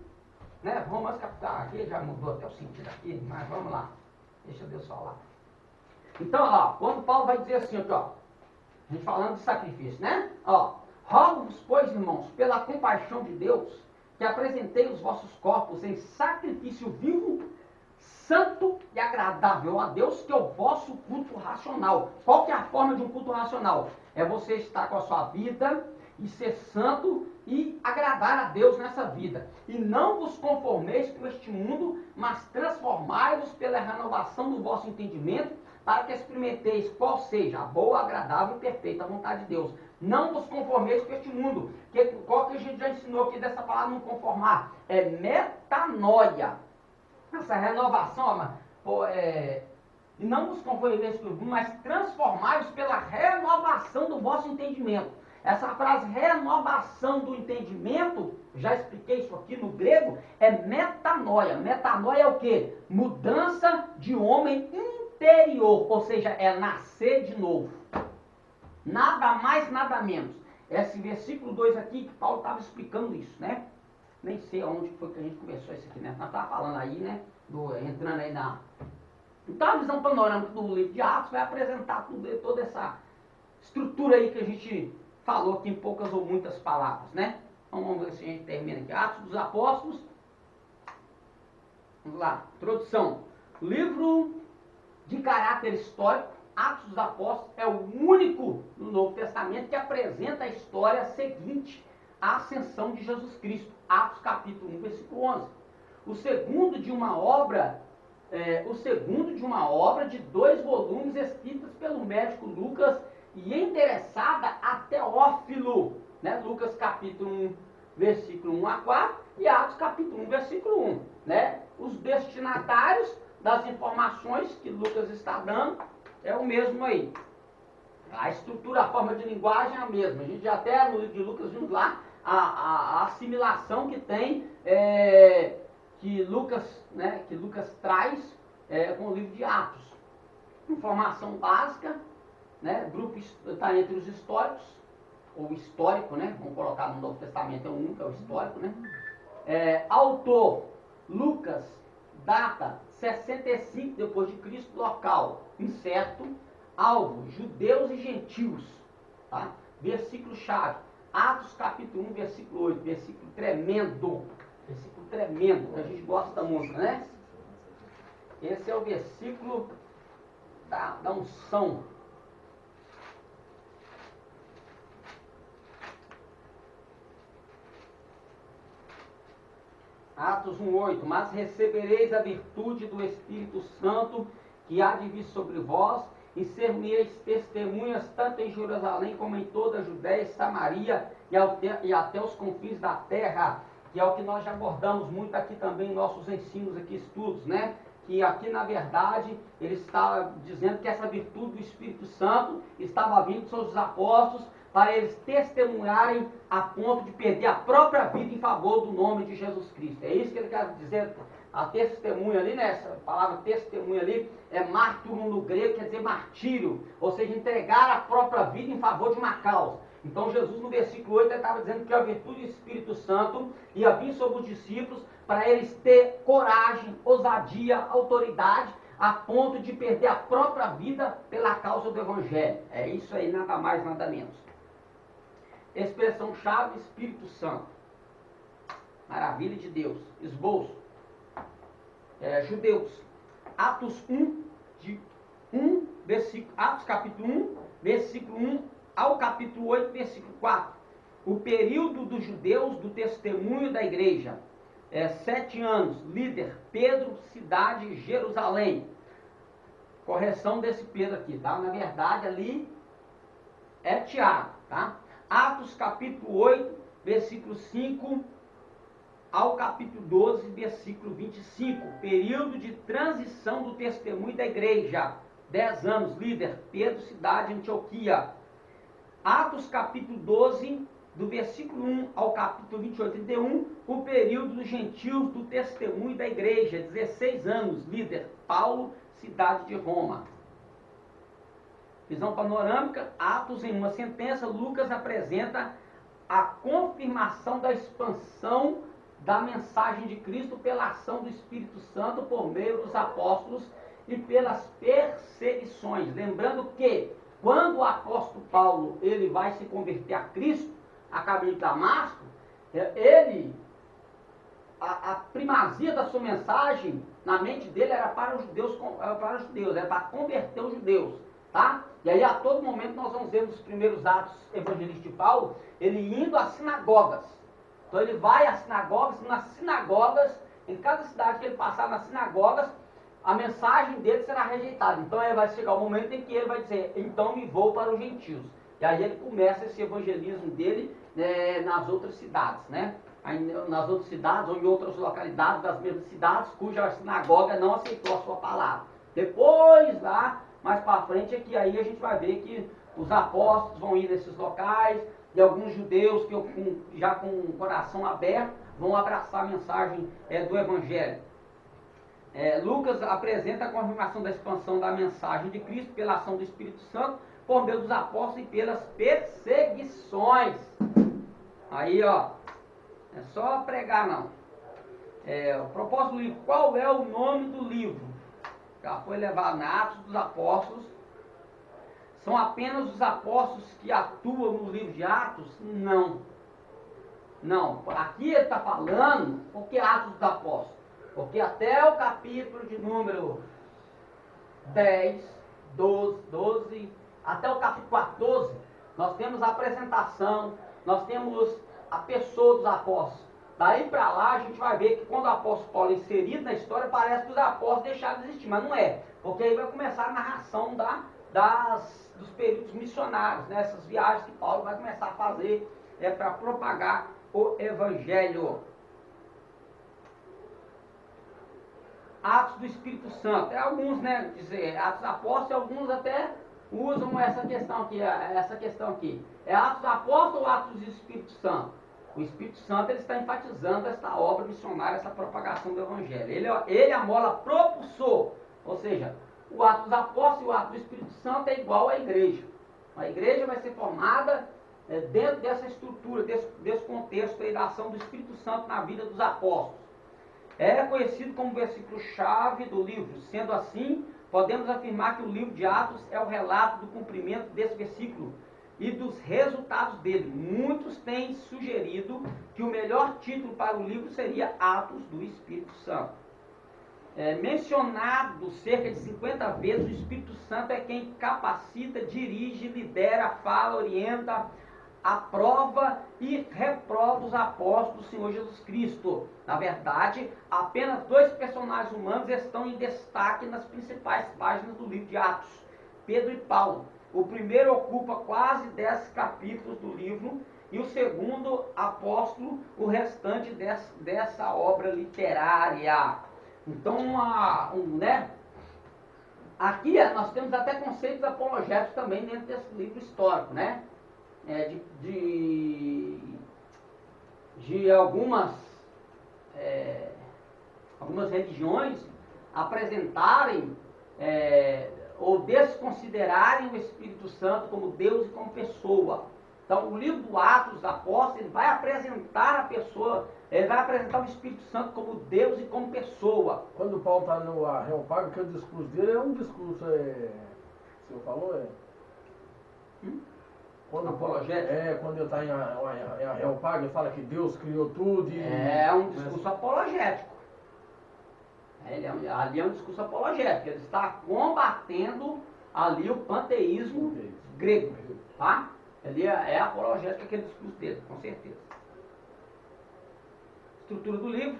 Né? Romanos capítulo... aqui já mudou até o sentido aqui, mas vamos lá. Deixa Deus falar. Então, ó, quando Paulo vai dizer assim, ó, a gente falando de sacrifício, né? Ó, rogo-vos, pois, irmãos, pela compaixão de Deus, que apresentei os vossos corpos em sacrifício vivo, santo e agradável a Deus, que é o vosso culto racional. Qual que é a forma de um culto racional? É você estar com a sua vida e ser santo e agradar a Deus nessa vida. E não vos conformeis com este mundo, mas transformai-vos pela renovação do vosso entendimento, para que experimenteis qual seja a boa, agradável e perfeita vontade de Deus. Não vos conformeis com este mundo. Qual que a gente já ensinou aqui dessa palavra não conformar? É metanoia. Essa renovação, e não vos conformeis com o mundo, mas transformai-vos pela renovação do vosso entendimento. Essa frase, renovação do entendimento, já expliquei isso aqui no grego, é metanoia. Metanoia é o quê? Mudança de homem interior, ou seja, é nascer de novo. Nada mais, nada menos. Esse versículo 2 aqui, que Paulo estava explicando isso, né? Nem sei aonde foi que a gente começou isso aqui, né? Nós estávamos falando aí, né? Entrando aí na... Então a visão panorâmica do livro de Atos vai apresentar toda essa estrutura aí que a gente falou aqui em poucas ou muitas palavras, né? Então vamos ver se a gente termina aqui. Atos dos Apóstolos. Vamos lá. Introdução. Livro de caráter histórico. Atos dos Apóstolos é o único no Novo Testamento que apresenta a história seguinte à ascensão de Jesus Cristo. Atos capítulo 1, versículo 11. O segundo de uma obra de 2 volumes escritas pelo médico Lucas e endereçada a Teófilo, né? Lucas capítulo 1, versículo 1 a 4 e Atos capítulo 1, versículo 1, né? Os destinatários das informações que Lucas está dando é o mesmo aí. A estrutura, a forma de linguagem é a mesma. A gente já até no livro de Lucas vimos lá a assimilação que tem, que Lucas traz com o livro de Atos. Informação básica, né? Grupo está entre os históricos, ou histórico, né? Vamos colocar no Novo Testamento, é o único, é o histórico, né? Autor, Lucas, data 65 depois de Cristo, local incerto, alvo, judeus e gentios, tá? Versículo-chave, Atos capítulo 1, versículo 8, versículo tremendo, que a gente gosta muito, né? Esse é o versículo da unção. Atos 1,8, mas recebereis a virtude do Espírito Santo, que há de vir sobre vós, e ser-me-eis testemunhas tanto em Jerusalém como em toda a Judéia e Samaria e até os confins da terra, que é o que nós já abordamos muito aqui também em nossos ensinos, aqui, estudos, né? Que aqui na verdade ele está dizendo que essa virtude do Espírito Santo estava vindo sobre os apóstolos para eles testemunharem a ponto de perder a própria vida em favor do nome de Jesus Cristo. É isso que ele quer dizer. A testemunha ali, né? Essa palavra testemunha ali é mártiro no grego, quer dizer martírio, ou seja, entregar a própria vida em favor de uma causa. Então Jesus no versículo 8 ele estava dizendo que a virtude do Espírito Santo ia vir sobre os discípulos para eles ter coragem, ousadia, autoridade, a ponto de perder a própria vida pela causa do Evangelho. É isso aí, nada mais, nada menos. Expressão-chave, Espírito Santo. Maravilha de Deus. Esboço. Judeus. Atos 1, Atos capítulo 1, versículo 1 ao capítulo 8, versículo 4. O período dos judeus do testemunho da igreja. 7 anos. Líder, Pedro, cidade, Jerusalém. Correção desse Pedro aqui, tá? Na verdade, ali é Tiago, tá? Atos capítulo 8, versículo 5 ao capítulo 12, versículo 25. Período de transição do testemunho da igreja. 10 anos. Líder, Pedro, cidade, Antioquia. Atos capítulo 12, do versículo 1 ao capítulo 28, 31, o período dos gentios do testemunho da igreja, 16 anos, líder, Paulo, cidade de Roma. Visão panorâmica, Atos em uma sentença, Lucas apresenta a confirmação da expansão da mensagem de Cristo pela ação do Espírito Santo por meio dos apóstolos e pelas perseguições. Lembrando que, quando o apóstolo Paulo ele vai se converter a Cristo, a caminho de Damasco, a primazia da sua mensagem na mente dele era para os judeus, era para converter os judeus, tá? E aí a todo momento nós vamos ver nos primeiros atos evangelísticos de Paulo, ele indo às sinagogas. Então ele vai às sinagogas, em cada cidade que ele passar nas sinagogas, a mensagem dele será rejeitada. Então aí vai chegar o momento em que ele vai dizer, então me vou para os gentios. E aí ele começa esse evangelismo dele nas outras cidades, né? Aí, nas outras cidades ou em outras localidades das mesmas cidades, cuja sinagoga não aceitou a sua palavra. Depois, lá, mais para frente, é que aí a gente vai ver que os apóstolos vão ir nesses locais, e alguns judeus que já com o coração aberto vão abraçar a mensagem do evangelho. Lucas apresenta a confirmação da expansão da mensagem de Cristo pela ação do Espírito Santo, por meio dos apóstolos e pelas perseguições. Aí, ó, é só pregar não. O propósito do livro, qual é o nome do livro? Já foi levado na Atos dos Apóstolos. São apenas os apóstolos que atuam no livro de Atos? Não. Não, aqui ele está falando, porque Atos dos Apóstolos? Porque até o capítulo de número 10, 12, até o capítulo 14, nós temos a apresentação, nós temos a pessoa dos apóstolos. Daí para lá a gente vai ver que quando o apóstolo Paulo é inserido na história, parece que os apóstolos deixaram de existir, mas não é. Porque aí vai começar a narração dos períodos missionários, né? Essas viagens que Paulo vai começar a fazer para propagar o evangelho. Atos do Espírito Santo. Alguns, né, dizer Atos dos Apóstolos, alguns até usam essa questão aqui. É Atos dos Apóstolos ou Atos do Espírito Santo? O Espírito Santo ele está enfatizando essa obra missionária, essa propagação do Evangelho. Ele é a mola propulsor, ou seja, o Atos dos Apóstolos e o Atos do Espírito Santo é igual à igreja. A igreja vai ser formada dentro dessa estrutura, desse contexto aí da ação do Espírito Santo na vida dos apóstolos. É conhecido como versículo-chave do livro. Sendo assim, podemos afirmar que o livro de Atos é o relato do cumprimento desse versículo e dos resultados dele. Muitos têm sugerido que o melhor título para o livro seria Atos do Espírito Santo. Mencionado cerca de 50 vezes, o Espírito Santo é quem capacita, dirige, lidera, fala, orienta, aprova e reprova os apóstolos do Senhor Jesus Cristo. Na verdade, apenas 2 personagens humanos estão em destaque nas principais páginas do livro de Atos: Pedro e Paulo. O primeiro ocupa quase 10 capítulos do livro e o segundo apóstolo o restante dessa obra literária. Então, né? Aqui nós temos até conceitos apologéticos também dentro desse livro histórico, né? De algumas religiões apresentarem ou desconsiderarem o Espírito Santo como Deus e como pessoa. Então, o livro do Atos dos Apóstolos, ele vai apresentar a pessoa, ele vai apresentar o Espírito Santo como Deus e como pessoa. Quando o Paulo está no Areópago, que o discurso dele é um discurso, o senhor falou, Quando apologético? Quando ele está em Areópago, ele fala que Deus criou tudo e... É um discurso apologético. Ali é um discurso apologético. Ele está combatendo ali o panteísmo grego, tá? Ali é a apologética que ele discurso dele, com certeza. Estrutura do livro.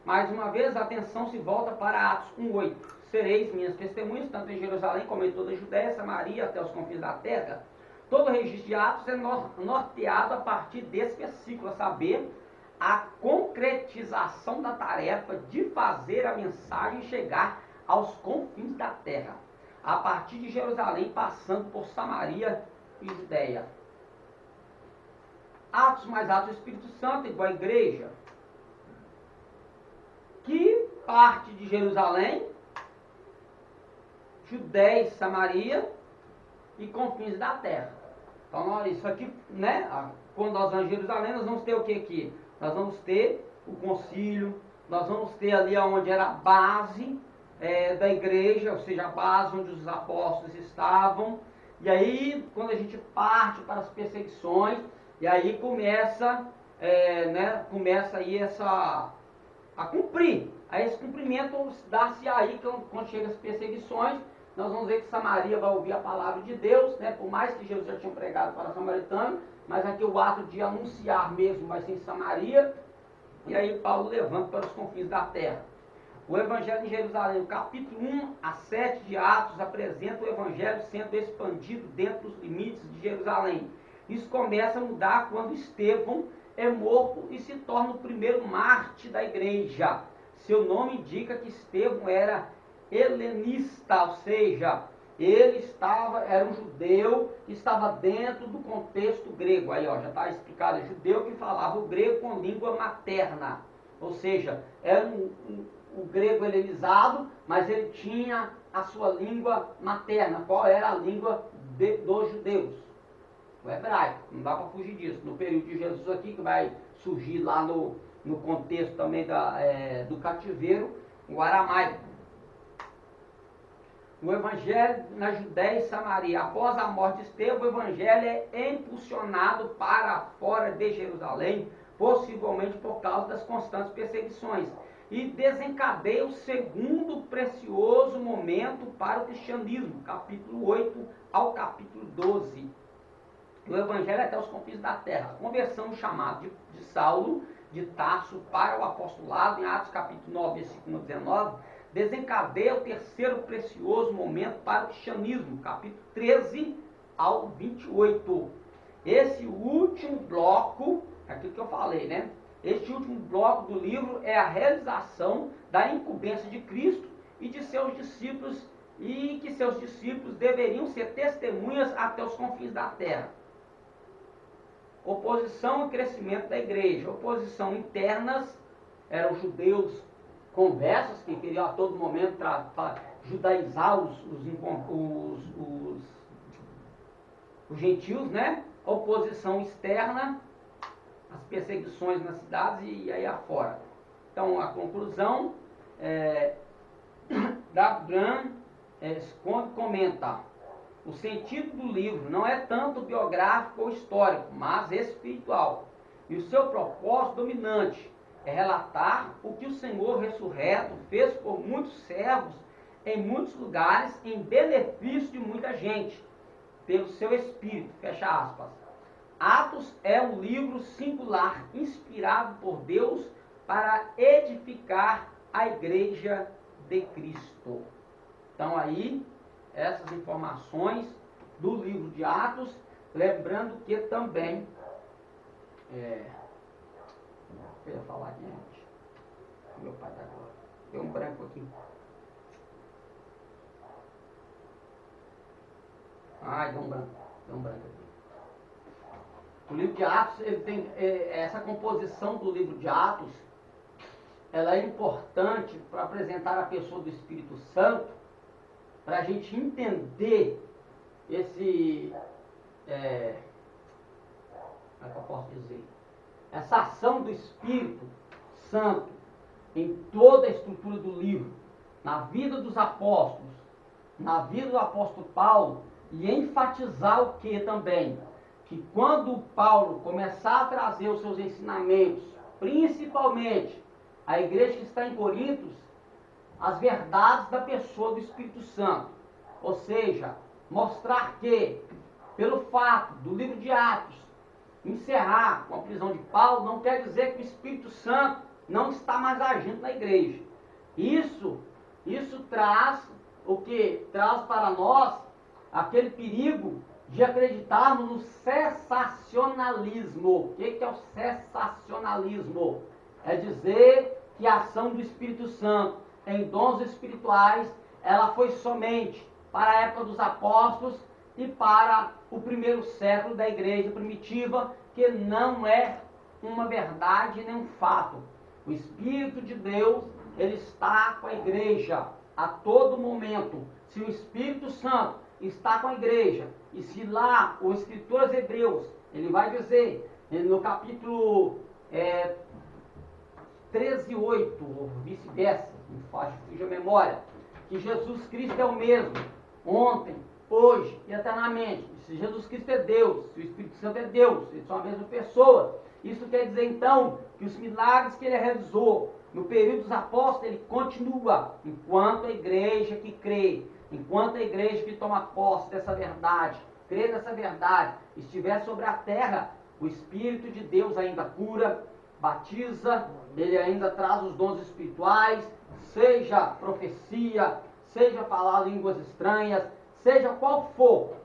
Mais uma vez, a atenção se volta para Atos 1:8. Sereis minhas testemunhas, tanto em Jerusalém como em toda a Judéia, Samaria, até os confins da terra. Todo o registro de Atos é norteado a partir desse versículo, a saber, a concretização da tarefa de fazer a mensagem chegar aos confins da terra, a partir de Jerusalém, passando por Samaria e Judéia. Atos mais Atos do Espírito Santo, igual a igreja, que parte de Jerusalém, Judéia e Samaria e confins da terra. Então, isso aqui, né? Quando nós vamos em Jerusalém, nós vamos ter o que aqui? Nós vamos ter o concílio, nós vamos ter ali onde era a base da igreja, ou seja, a base onde os apóstolos estavam. E aí, quando a gente parte para as perseguições, e aí começa aí a cumprir. Aí esse cumprimento dá-se aí, quando chega as perseguições, nós vamos ver que Samaria vai ouvir a palavra de Deus, né? Por mais que Jesus já tinha pregado para Samaritano, mas aqui o ato de anunciar mesmo vai ser em Samaria, e aí Paulo levanta para os confins da terra. O Evangelho em Jerusalém, o capítulo 1 a 7 de Atos, apresenta o Evangelho sendo expandido dentro dos limites de Jerusalém. Isso começa a mudar quando Estevão é morto e se torna o primeiro mártir da igreja. Seu nome indica que Estevão era helenista, ou seja, ele era um judeu que estava dentro do contexto grego. Aí já está explicado, judeu que falava o grego com língua materna, ou seja, era o grego helenizado, mas ele tinha a sua língua materna. Qual era a língua dos judeus? O hebraico, não dá para fugir disso. No período de Jesus aqui, que vai surgir lá no contexto também do cativeiro, o aramaico. O Evangelho na Judéia e Samaria. Após a morte de Estevão, o Evangelho é impulsionado para fora de Jerusalém, possivelmente por causa das constantes perseguições, e desencadeia o segundo precioso momento para o cristianismo, capítulo 8 ao capítulo 12. O Evangelho até os confins da terra. A conversão chamada de Saulo de Tarso para o apostolado, em Atos capítulo 9, versículo 19, desencadeia o terceiro precioso momento para o cristianismo, capítulo 13 ao 28. Esse último bloco, aquilo que eu falei, né? Este último bloco do livro é a realização da incumbência de Cristo e de seus discípulos, e que seus discípulos deveriam ser testemunhas até os confins da terra. Oposição e crescimento da igreja. Oposição internas eram os judeus conversos, que queriam a todo momento judaizar os gentios, né? Oposição externa, as perseguições nas cidades e aí afora. Então, a conclusão, Dabran comenta: o sentido do livro não é tanto biográfico ou histórico, mas espiritual. E o seu propósito dominante é relatar o que o Senhor ressurreto fez por muitos servos em muitos lugares, em benefício de muita gente, pelo seu Espírito. Fecha aspas. Atos é um livro singular, inspirado por Deus para edificar a igreja de Cristo. Então aí, essas informações do livro de Atos, lembrando que também, eu ia falar aqui, gente, meu pai está agora, deu um branco aqui. Ai, deu um branco aqui. O livro de Atos, ele tem essa composição do livro de Atos, ela é importante para apresentar a pessoa do Espírito Santo, para a gente entender como é que eu posso dizer? Essa ação do Espírito Santo em toda a estrutura do livro, na vida dos apóstolos, na vida do apóstolo Paulo, e enfatizar o que também? Que quando Paulo começar a trazer os seus ensinamentos, principalmente a igreja que está em Corinto, as verdades da pessoa do Espírito Santo, ou seja, mostrar que pelo fato do livro de Atos encerrar com a prisão de Paulo, não quer dizer que o Espírito Santo não está mais agindo na igreja. Isso traz o que? Traz para nós aquele perigo de acreditarmos no cessacionalismo. O que é o cessacionalismo? É dizer que a ação do Espírito Santo em dons espirituais, ela foi somente para a época dos apóstolos e para o primeiro século da igreja primitiva, que não é uma verdade nem um fato. O Espírito de Deus, ele está com a igreja a todo momento. Se o Espírito Santo está com a igreja, e se lá o escritor aos Hebreus, ele vai dizer, no capítulo 13:8, ou vice-versa, me faz a memória, que Jesus Cristo é o mesmo, ontem, hoje e eternamente. Se Jesus Cristo é Deus, se o Espírito Santo é Deus, eles são a mesma pessoa. Isso quer dizer então que os milagres que ele realizou no período dos apóstolos, ele continua enquanto a igreja que crê, enquanto a igreja que toma posse dessa verdade, crê nessa verdade, estiver sobre a terra, o Espírito de Deus ainda cura, batiza, ele ainda traz os dons espirituais, seja profecia, seja falar línguas estranhas, seja qual for,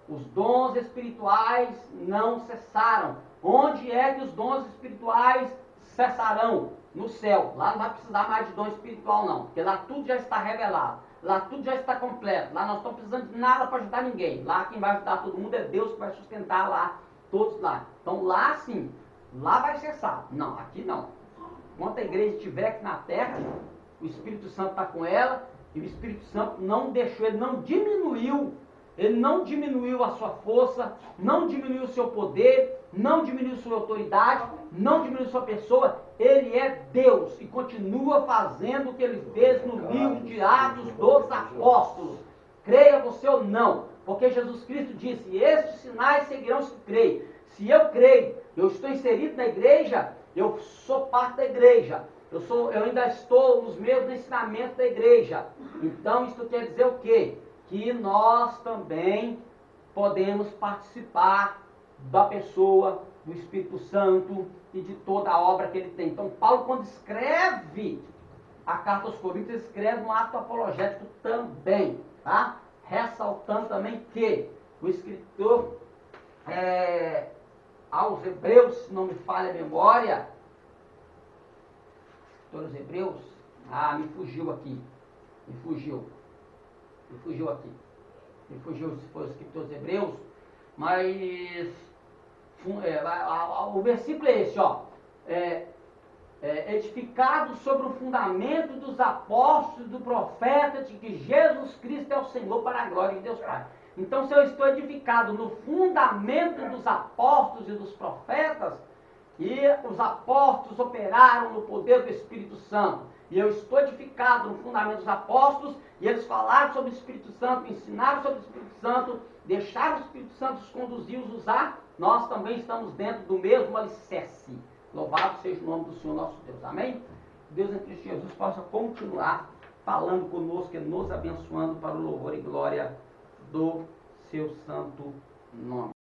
os dons espirituais não cessaram. Onde é que os dons espirituais cessarão? No céu. Lá não vai precisar mais de dom espiritual não, porque lá tudo já está revelado, lá tudo já está completo, lá nós não estamos precisando de nada para ajudar ninguém. Lá quem vai ajudar todo mundo é Deus, que vai sustentar lá, todos lá. Então lá sim, lá vai cessar. Não, aqui não. Enquanto a igreja estiver aqui na terra, o Espírito Santo está com ela, e o Espírito Santo não deixou, ele não diminuiu a sua força, não diminuiu o seu poder, não diminuiu sua autoridade, não diminuiu sua pessoa. Ele é Deus e continua fazendo o que ele fez no livro de Atos dos Apóstolos. Creia você ou não, porque Jesus Cristo disse: estes sinais seguirão os que creem. Se eu creio, eu estou inserido na igreja, eu sou parte da igreja. Eu ainda estou nos meus ensinamentos da igreja. Então isso quer dizer o quê? Que nós também podemos participar da pessoa do Espírito Santo e de toda a obra que ele tem. Então Paulo, quando escreve a carta aos Coríntios, ele escreve um ato apologético também, tá? Ressaltando também que o escritor aos Hebreus, se não me falha a memória, os Hebreus, me fugiu aqui, me fugiu se for o escritor dos Hebreus, mas o versículo é esse, ó, edificado sobre o fundamento dos apóstolos, do profeta, de que Jesus Cristo é o Senhor, para a glória de Deus Pai. Então, se eu estou edificado no fundamento dos apóstolos e dos profetas, e os apóstolos operaram no poder do Espírito Santo, e eu estou edificado no fundamento dos apóstolos, e eles falaram sobre o Espírito Santo, ensinaram sobre o Espírito Santo, deixaram o Espírito Santo os conduzir, os usar, nós também estamos dentro do mesmo alicerce. Louvado seja o nome do Senhor nosso Deus. Amém? Deus em Cristo Jesus possa continuar falando conosco e nos abençoando para o louvor e glória do seu santo nome.